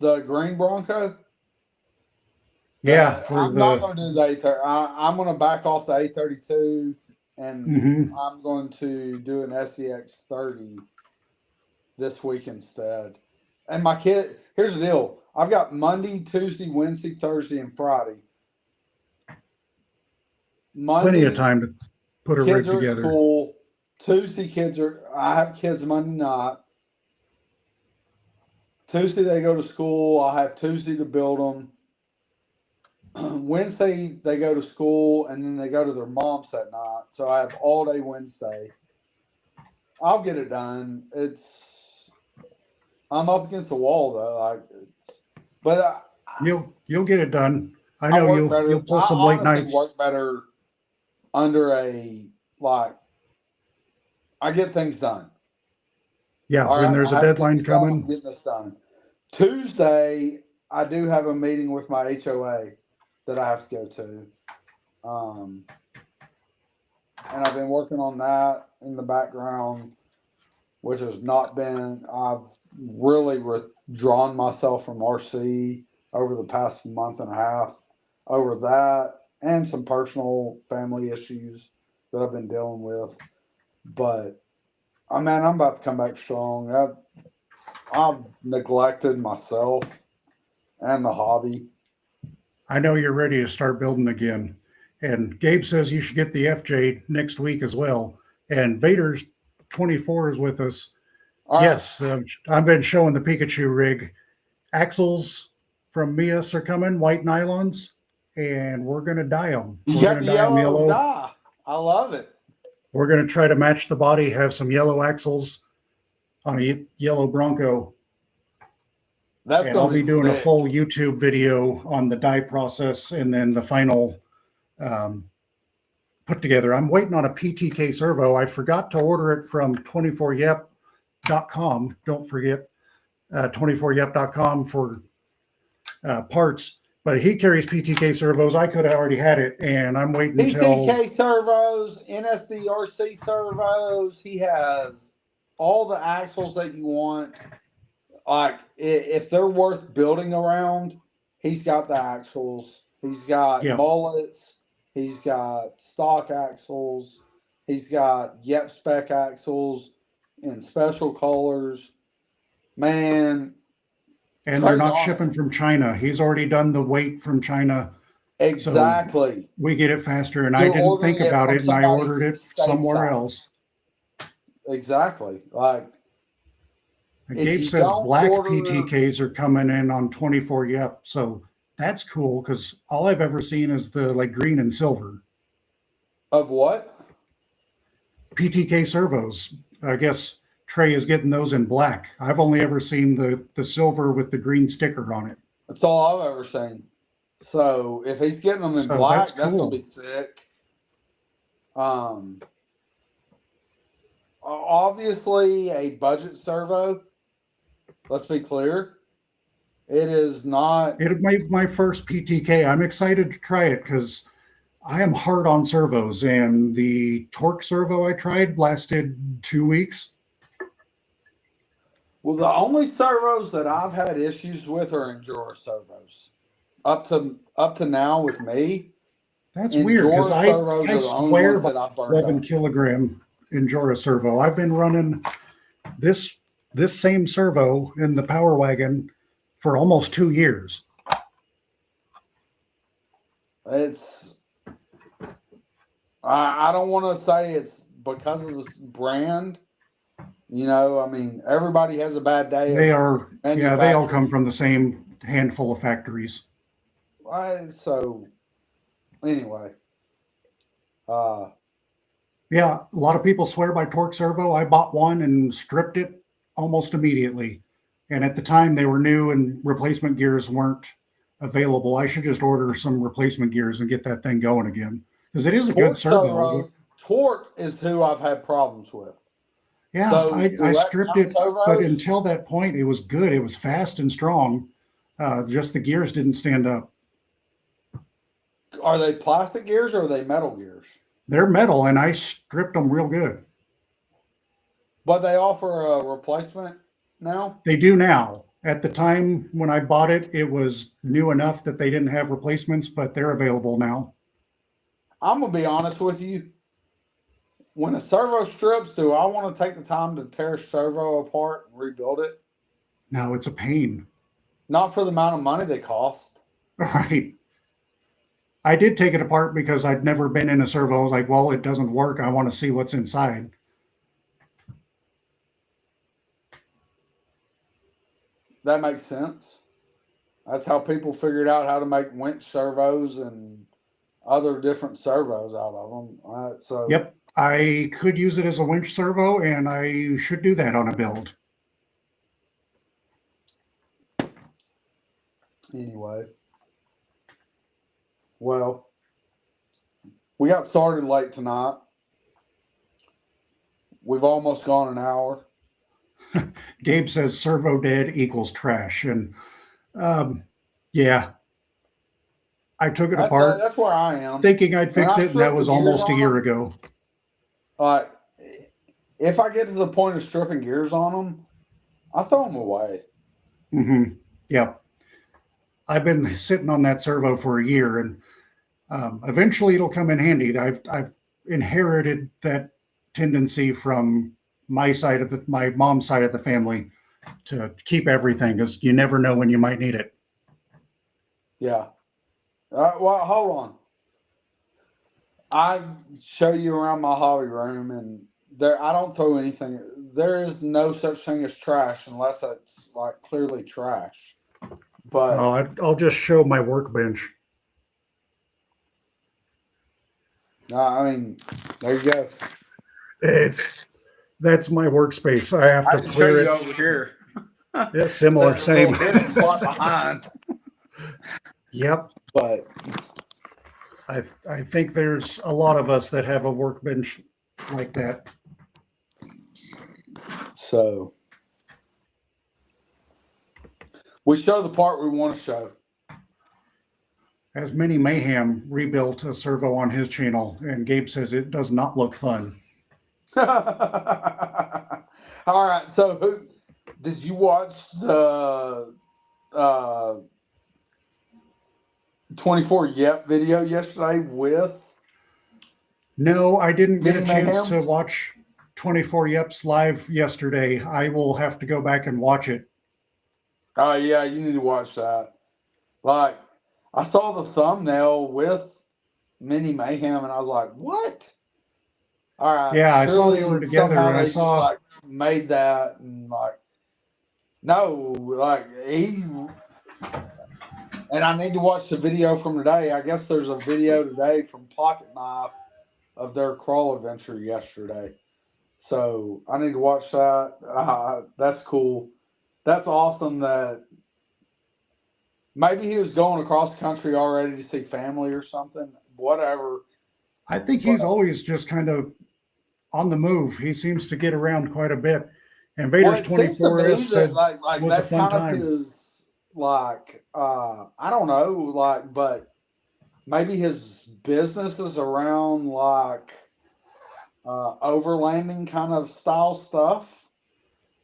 The green Bronco? Yeah, I'm not going to do the A30. I'm going to back off the A32, and I'm going to do an SEX 30 this week instead. And my kid, here's the deal. I've got Monday, Tuesday, Wednesday, Thursday, and Friday. Monday, plenty of time to put a rig kids are together. at school. Tuesday, I have kids Monday night. Tuesday, they go to school. I have Tuesday to build them. Wednesday, they go to school, and then they go to their mom's that night. So I have all day Wednesday. I'll get it done. I'm up against the wall though. You'll get it done. I know you'll pull some late nights. Work better under I get things done. Yeah, all when right, there's a deadline coming. I'm getting this done. Tuesday, I do have a meeting with my HOA that I have to go to. And I've been working on that in the background, which has not been, I've really withdrawn myself from RC over the past month and a half over that and some personal family issues that I've been dealing with. But I'm about to come back strong. I've neglected myself and the hobby. I know you're ready to start building again. And Gabe says you should get the FJ next week as well. And Vader's 24 is with us. Right. Yes, I've been showing the Pikachu rig. Axles from Mias are coming, white nylons, and we're going to dye them. We're going to dye them yellow. Dye. I love it. We're going to try to match the body, have some yellow axles on a yellow Bronco. And I'll be doing a full YouTube video on the dye process and then the final put together. I'm waiting on a PTK servo. I forgot to order it from 24yep.com. Don't forget 24yep.com for parts. But he carries PTK servos. I could have already had it, and I'm waiting until PTK servos, NSD RC servos. He has all the axles that you want. Like, if they're worth building around, he's got the axles. He's got mullets. He's got stock axles. He's got Yep spec axles in special colors. Man. And they're not shipping from China. He's already done the weight from China. Exactly. So we get it faster. And I didn't think about it, and I ordered it somewhere else. Exactly. Like, Gabe says black PTKs are coming in on 24 Yep. So that's cool because all I've ever seen is the green and silver. Of what? PTK servos. I guess Trey is getting those in black. I've only ever seen the silver with the green sticker on it. That's all I've ever seen. So if he's getting them in So black, that's that's cool. gonna be sick. Obviously a budget servo. Let's be clear. It is not. It made my first PTK. I'm excited to try it because I am hard on servos, and the torque servo I tried lasted 2 weeks. Well, the only servos that I've had issues with are Enduro servos. Up to now with me. That's weird because I swear by that 11-kilogram Enduro servo. I've been running this same servo in the Power Wagon for almost 2 years. It's I don't want to say it's because of this brand. You know, I mean, everybody has a bad day. They all come from the same handful of factories. So anyway, yeah, a lot of people swear by torque servo. I bought one and stripped it almost immediately. And at the time they were new and replacement gears weren't available. I should just order some replacement gears and get that thing going again. Because it is a good servo. Torque is who I've had problems with. Yeah, so I stripped it, but until that point, it was good. It was fast and strong. Just the gears didn't stand up. Are they plastic gears or are they metal gears? They're metal, and I stripped them real good. But they offer a replacement now? They do now. At the time when I bought it, it was new enough that they didn't have replacements, but they're available now. I'm going to be honest with you. When a servo strips, do I want to take the time to tear a servo apart and rebuild it? No, it's a pain. Not for the amount of money they cost. Right. I did take it apart because I'd never been in a servo. I was like, well, it doesn't work. I want to see what's inside. That makes sense. That's how people figured out how to make winch servos and other different servos out of them. So yep. I could use it as a winch servo, and I should do that on a build. Anyway. Well, we got started late tonight. We've almost gone an hour. Gabe says servo dead equals trash. And yeah, I took it apart. That's where I am. Thinking I'd fix it, and that was almost a year ago. If I get to the point of stripping gears on them, I throw them away. Mm-hmm. Yep. I've been sitting on that servo for a year, and eventually it'll come in handy. I've inherited that tendency from my mom's side of the family to keep everything because you never know when you might need it. Yeah. Well, hold on. I show you around my hobby room, and I don't throw anything. There is no such thing as trash unless it's like clearly trash. But I'll just show my workbench. I mean, there you go. That's my workspace. I have to clear it over here. Yeah, similar, same. Spot behind. Yep. But I think there's a lot of us that have a workbench like that. So we show the part we want to show. As Mini Mayhem rebuilt a servo on his channel, and Gabe says it does not look fun. All right. So did you watch the 24 Yep video yesterday with? No, I didn't get a chance Mayhem? to watch 24 Yeps live yesterday. I will have to go back and watch it. Oh yeah, you need to watch that. Like, I saw the thumbnail with Mini Mayhem, and I was like, "What?" All right. Yeah, I saw they were together, and I saw just, like, made that, and like, no, like he. And I need to watch the video from today. I guess there's a video today from Pocket Knife of their crawl adventure yesterday. So I need to watch that. That's cool. That's awesome that maybe he was going across the country already to see family or something. Whatever. I think But he's always just kind of on the move. He seems to get around quite a bit. And well, Vader's it seems to 24S be that said like was a that's fun kind of time. his like I don't know, like, but maybe his business is around like overlanding kind of style stuff.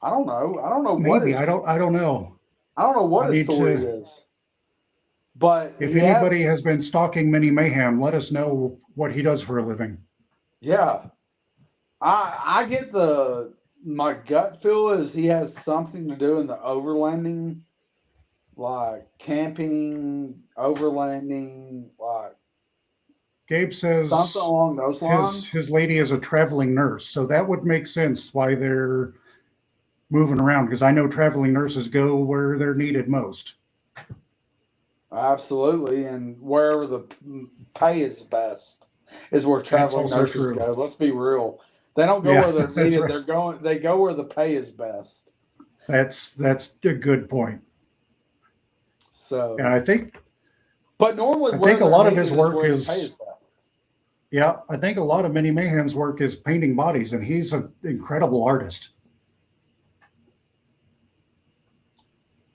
I don't know. I don't know what Maybe his I don't know. I don't know I what his need story to. is. But If he has, anybody has been stalking Mini Mayhem, let us know what he does for a living. yeah. I get my gut feel is he has something to do in the overlanding, like camping, overlanding, like Gabe something says along those his lines. his lady is a traveling nurse, so that would make sense why they're moving around, because I know traveling nurses go where they're needed most. Absolutely, and wherever the pay is best is where That's traveling also nurses true. go. Let's be real. They don't go Yeah, where they're that's needed. right. They go where the pay is best. That's a good point. And So, I think but normally I where think a they're lot of his needed is work where the pay is is best. yeah, I think a lot of Mini Mayhem's work is painting bodies, and he's an incredible artist.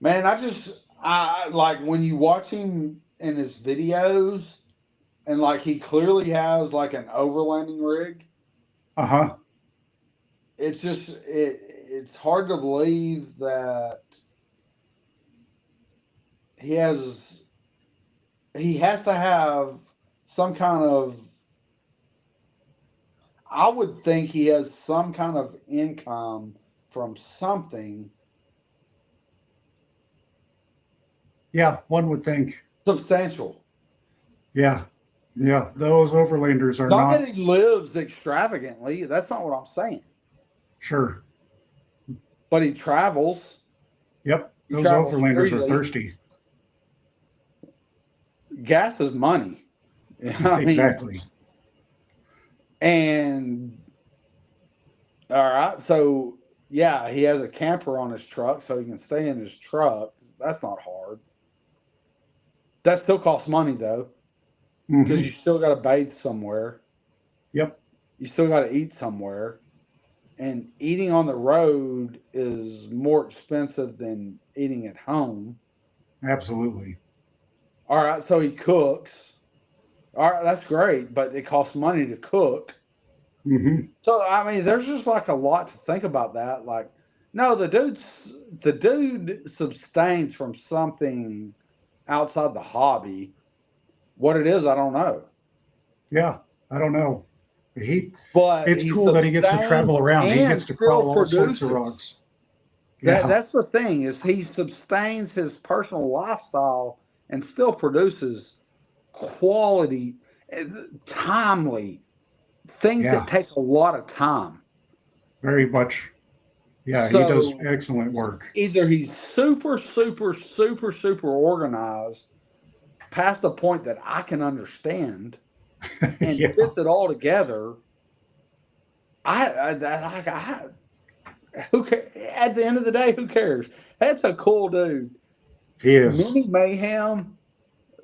Man, I like when you watch him in his videos and like he clearly has like an overlanding rig. Uh-huh. It's just it's hard to believe that he has he has to have some kind of I would think he has some kind of income from something Yeah, one would think. substantial. Yeah. Yeah, those overlanders are Not that not he lives extravagantly, that's not what I'm saying. sure. But he travels. Yep, He those travels overlanders are freely. thirsty. Gas is money. I mean, Exactly. and all right, so yeah, he has a camper on his truck so he can stay in his truck. That's not hard. That still costs money though, because you Hmm. still got to bathe somewhere. Yep, You still got to eat somewhere. And eating on the road is more expensive than eating at home. absolutely. All right, so he cooks. All right, that's great, but it costs money to cook. Hmm. So I mean, there's just like a lot to think about that. Like, no, the dude sustains from something outside the hobby. What it is, I don't know. Yeah, I don't know. He But it's he cool that he gets to travel sustains around. He and gets to still crawl all sorts of produces. rocks. Yeah, That's the thing is he sustains his personal lifestyle and still produces quality, eh, timely things that yeah, take a lot of time. very much. Yeah, he does So excellent work. either he's super organized past the point that I can understand and Yeah, fits it all together. I who at the end of the day, who cares? That's a cool dude. he is. Mini Mayhem,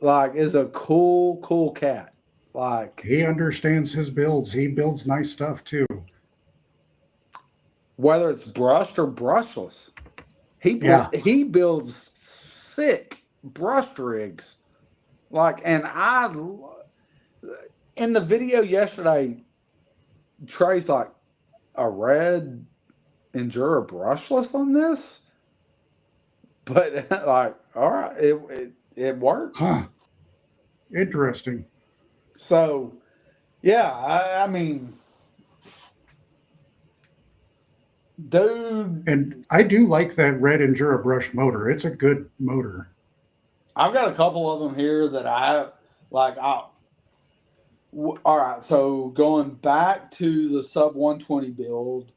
like, is a cool cat. Like, He understands his builds. He builds nice stuff too. whether it's brushed or brushless, Yeah. he builds sick brushed rigs. Like, and in the video yesterday, Trey's like, a red Endura brushless on this, but like, all right, it works. Huh. Interesting. So yeah, I mean, dude, And I do like that red Endura brushed motor. It's a good motor. I've got a couple of them here that I like. All right, so going back to the sub 120 build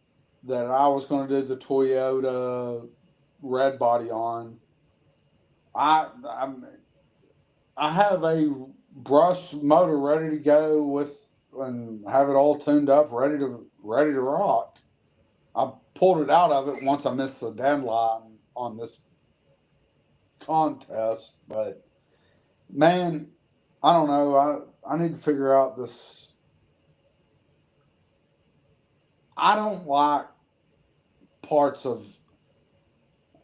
that I was going to do the Toyota red body on, I'm I have a brush motor ready to go with and have it all tuned up, ready to rock. I pulled it out of it once I missed the deadline on this contest. But man, I don't know. I need to figure out this. I don't like parts of.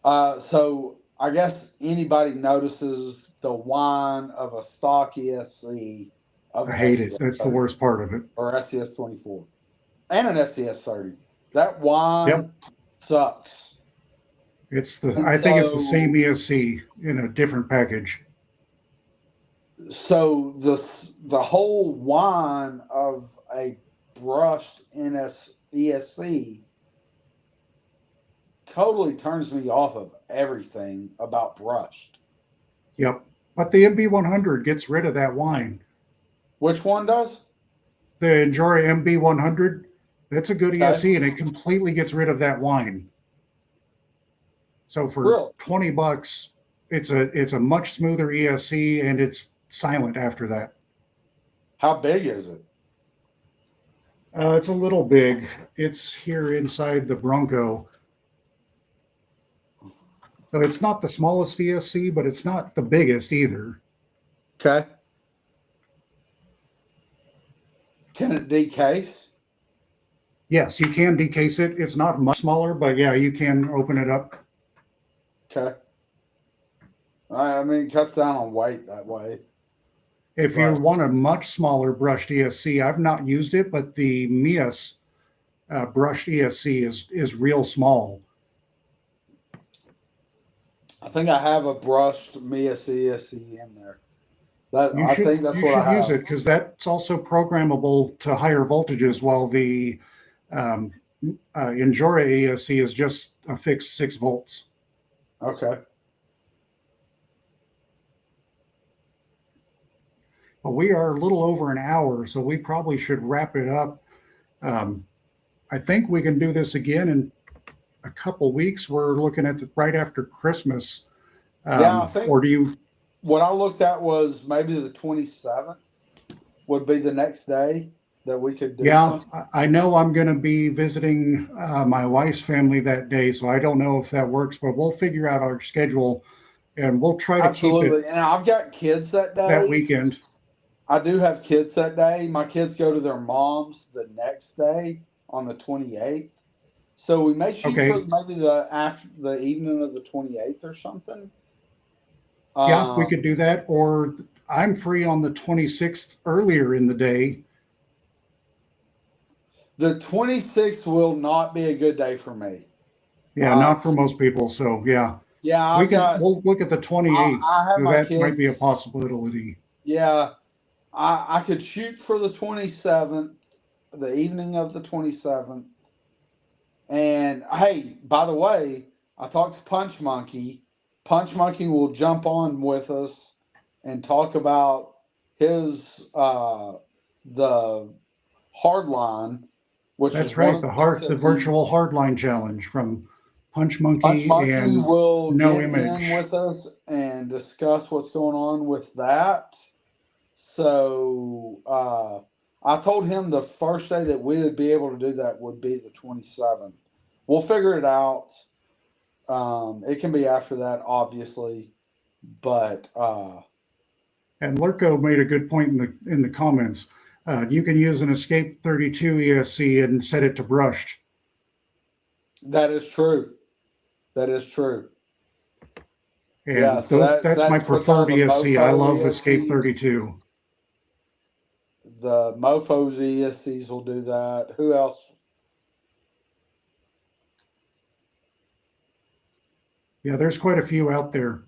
So I guess anybody notices the whine of a stock ESC of I an hate SCS it. That's the 30 worst part of it. or SCS 24 and an SCS 30. That whine Yep. sucks. And I think it's the same so, ESC in a different package. so the whole whine of a brushed ESC totally turns me off of everything about brushed. Yep. But the MB100 gets rid of that whine. Which one does? The Endura MB100, that's a good Okay. ESC, and it completely gets rid of that whine. So for Really? $20, it's a much smoother ESC, and it's silent after that. How big is it? It's a little big. It's here inside the Bronco. So it's not the smallest ESC, but it's not the biggest either. Okay. Can it decase? Yes, you can decase it. It's not much smaller, but yeah, you can open it up. Okay. I mean, it cuts down on weight that way. If you want a much smaller brushed ESC, I've not used it, but the Mias brushed ESC is real small. I think I have a brushed Mias ESC in there. You should use it because that's also programmable to higher voltages, while the Endura ESC is just a fixed 6 volts. Okay. Well, we are a little over an hour, so we probably should wrap it up. I think we can do this again in a couple weeks. We're looking at right after Christmas. Yeah, I think. Or do you? What I looked at was maybe the 27th would be the next day that we could do. Yeah, something. I know I'm going to be visiting my wife's family that day, so I don't know if that works, but we'll figure out our schedule and we'll try to keep it. And I've got kids that day. That weekend. I do have kids that day. My kids go to their mom's the next day on the 28th. So we may shoot for maybe the evening of the 28th or something. Yeah, we could do that. Or I'm free on the 26th earlier in the day. The 26th will not be a good day for me. Yeah, not for most people. So yeah. Yeah, we'll look at the 28th. I have my kids, might be a possibility. Yeah, I could shoot for the 27th, the evening of the 27th. And hey, by the way, I talked to Punch Monkey. Punch Monkey will jump on with us and talk about his the hardline, which that's is right, the virtual hardline challenge from Punch Monkey and will No get Image in with us and discuss what's going on with that. So I told him the first day that we would be able to do that would be the 27th. We'll figure it out. It can be after that, obviously, but and Lurko made a good point in the comments. You can use an Escape 32 ESC and set it to brushed. That is true. That is true. And yeah, so that's my preferred ESC. I love Escape 32. The Mofos ESCs will do that. Who else? Yeah, there's quite a few out there.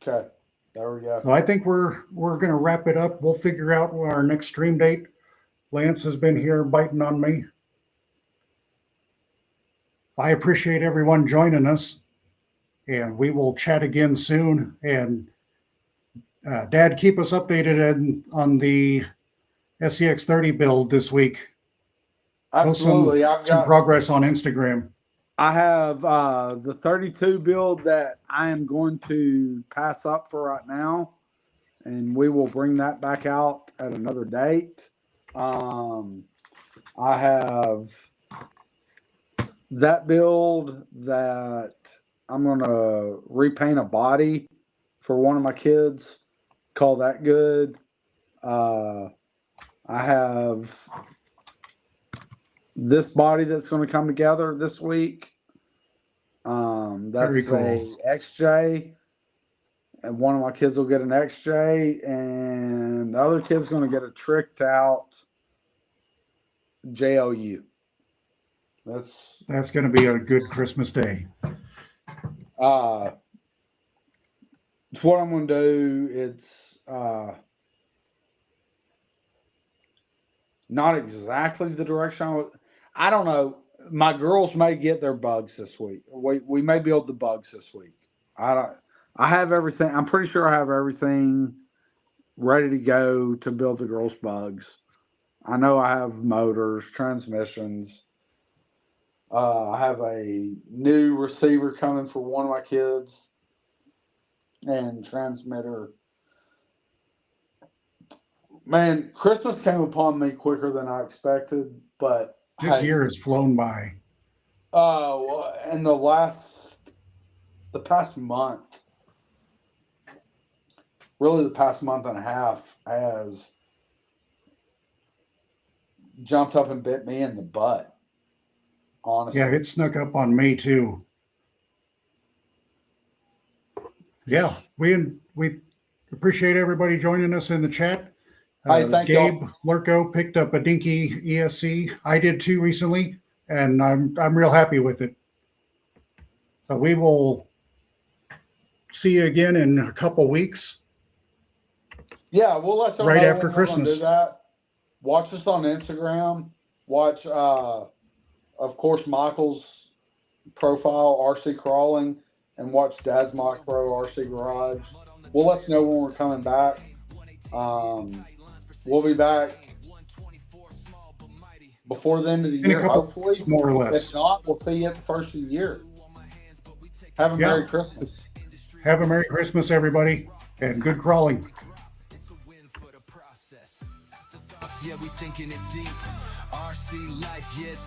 Okay, there we go. So I think we're going to wrap it up. We'll figure out our next stream date. Lance has been here biting on me. I appreciate everyone joining us, and we will chat again soon. And Dad, keep us updated on the SCX 30 build this week. Absolutely. I've got some progress on Instagram. I have the 32 build that I am going to pass up for right now, and we will bring that back out at another date. I have that build that I'm going to repaint a body for one of my kids. Call that good. I have this body that's going to come together this week. That's Very cool. a XJ, and one of my kids will get an XJ, and the other kid's going to get a tricked out JLU. That's going to be a good Christmas day. It's what I'm going to do. It's not exactly the direction I don't know. My girls may get their bugs this week. We may build the bugs this week. I have everything. I'm pretty sure I have everything ready to go to build the girls' bugs. I know I have motors, transmissions. I have a new receiver coming for one of my kids and transmitter. Man, Christmas came upon me quicker than I expected, but this year has flown by. In the past month, really the past month and a half has jumped up and bit me in the butt. Honestly. Yeah, it snuck up on me too. Yeah, we appreciate everybody joining us in the chat. Thank Gabe y'all. Lurko picked up a dinky ESC. I did too recently, and I'm real happy with it. So we will see you again in a couple weeks. Yeah, we'll let y'all right know after when we're gonna Christmas. do that. Watch us on Instagram. Watch, of course, Michael's profile, RC Crawling, and watch Dad's Micro RC Garage. We'll let you know when we're coming back. We'll be back before the end of the In a year, couple hopefully. weeks, more or less. If not, we'll see you at the first of the year. Have a Merry Christmas. Have a Merry Christmas, everybody, and good crawling. Yeah, we thinking it deep. RC life, yes.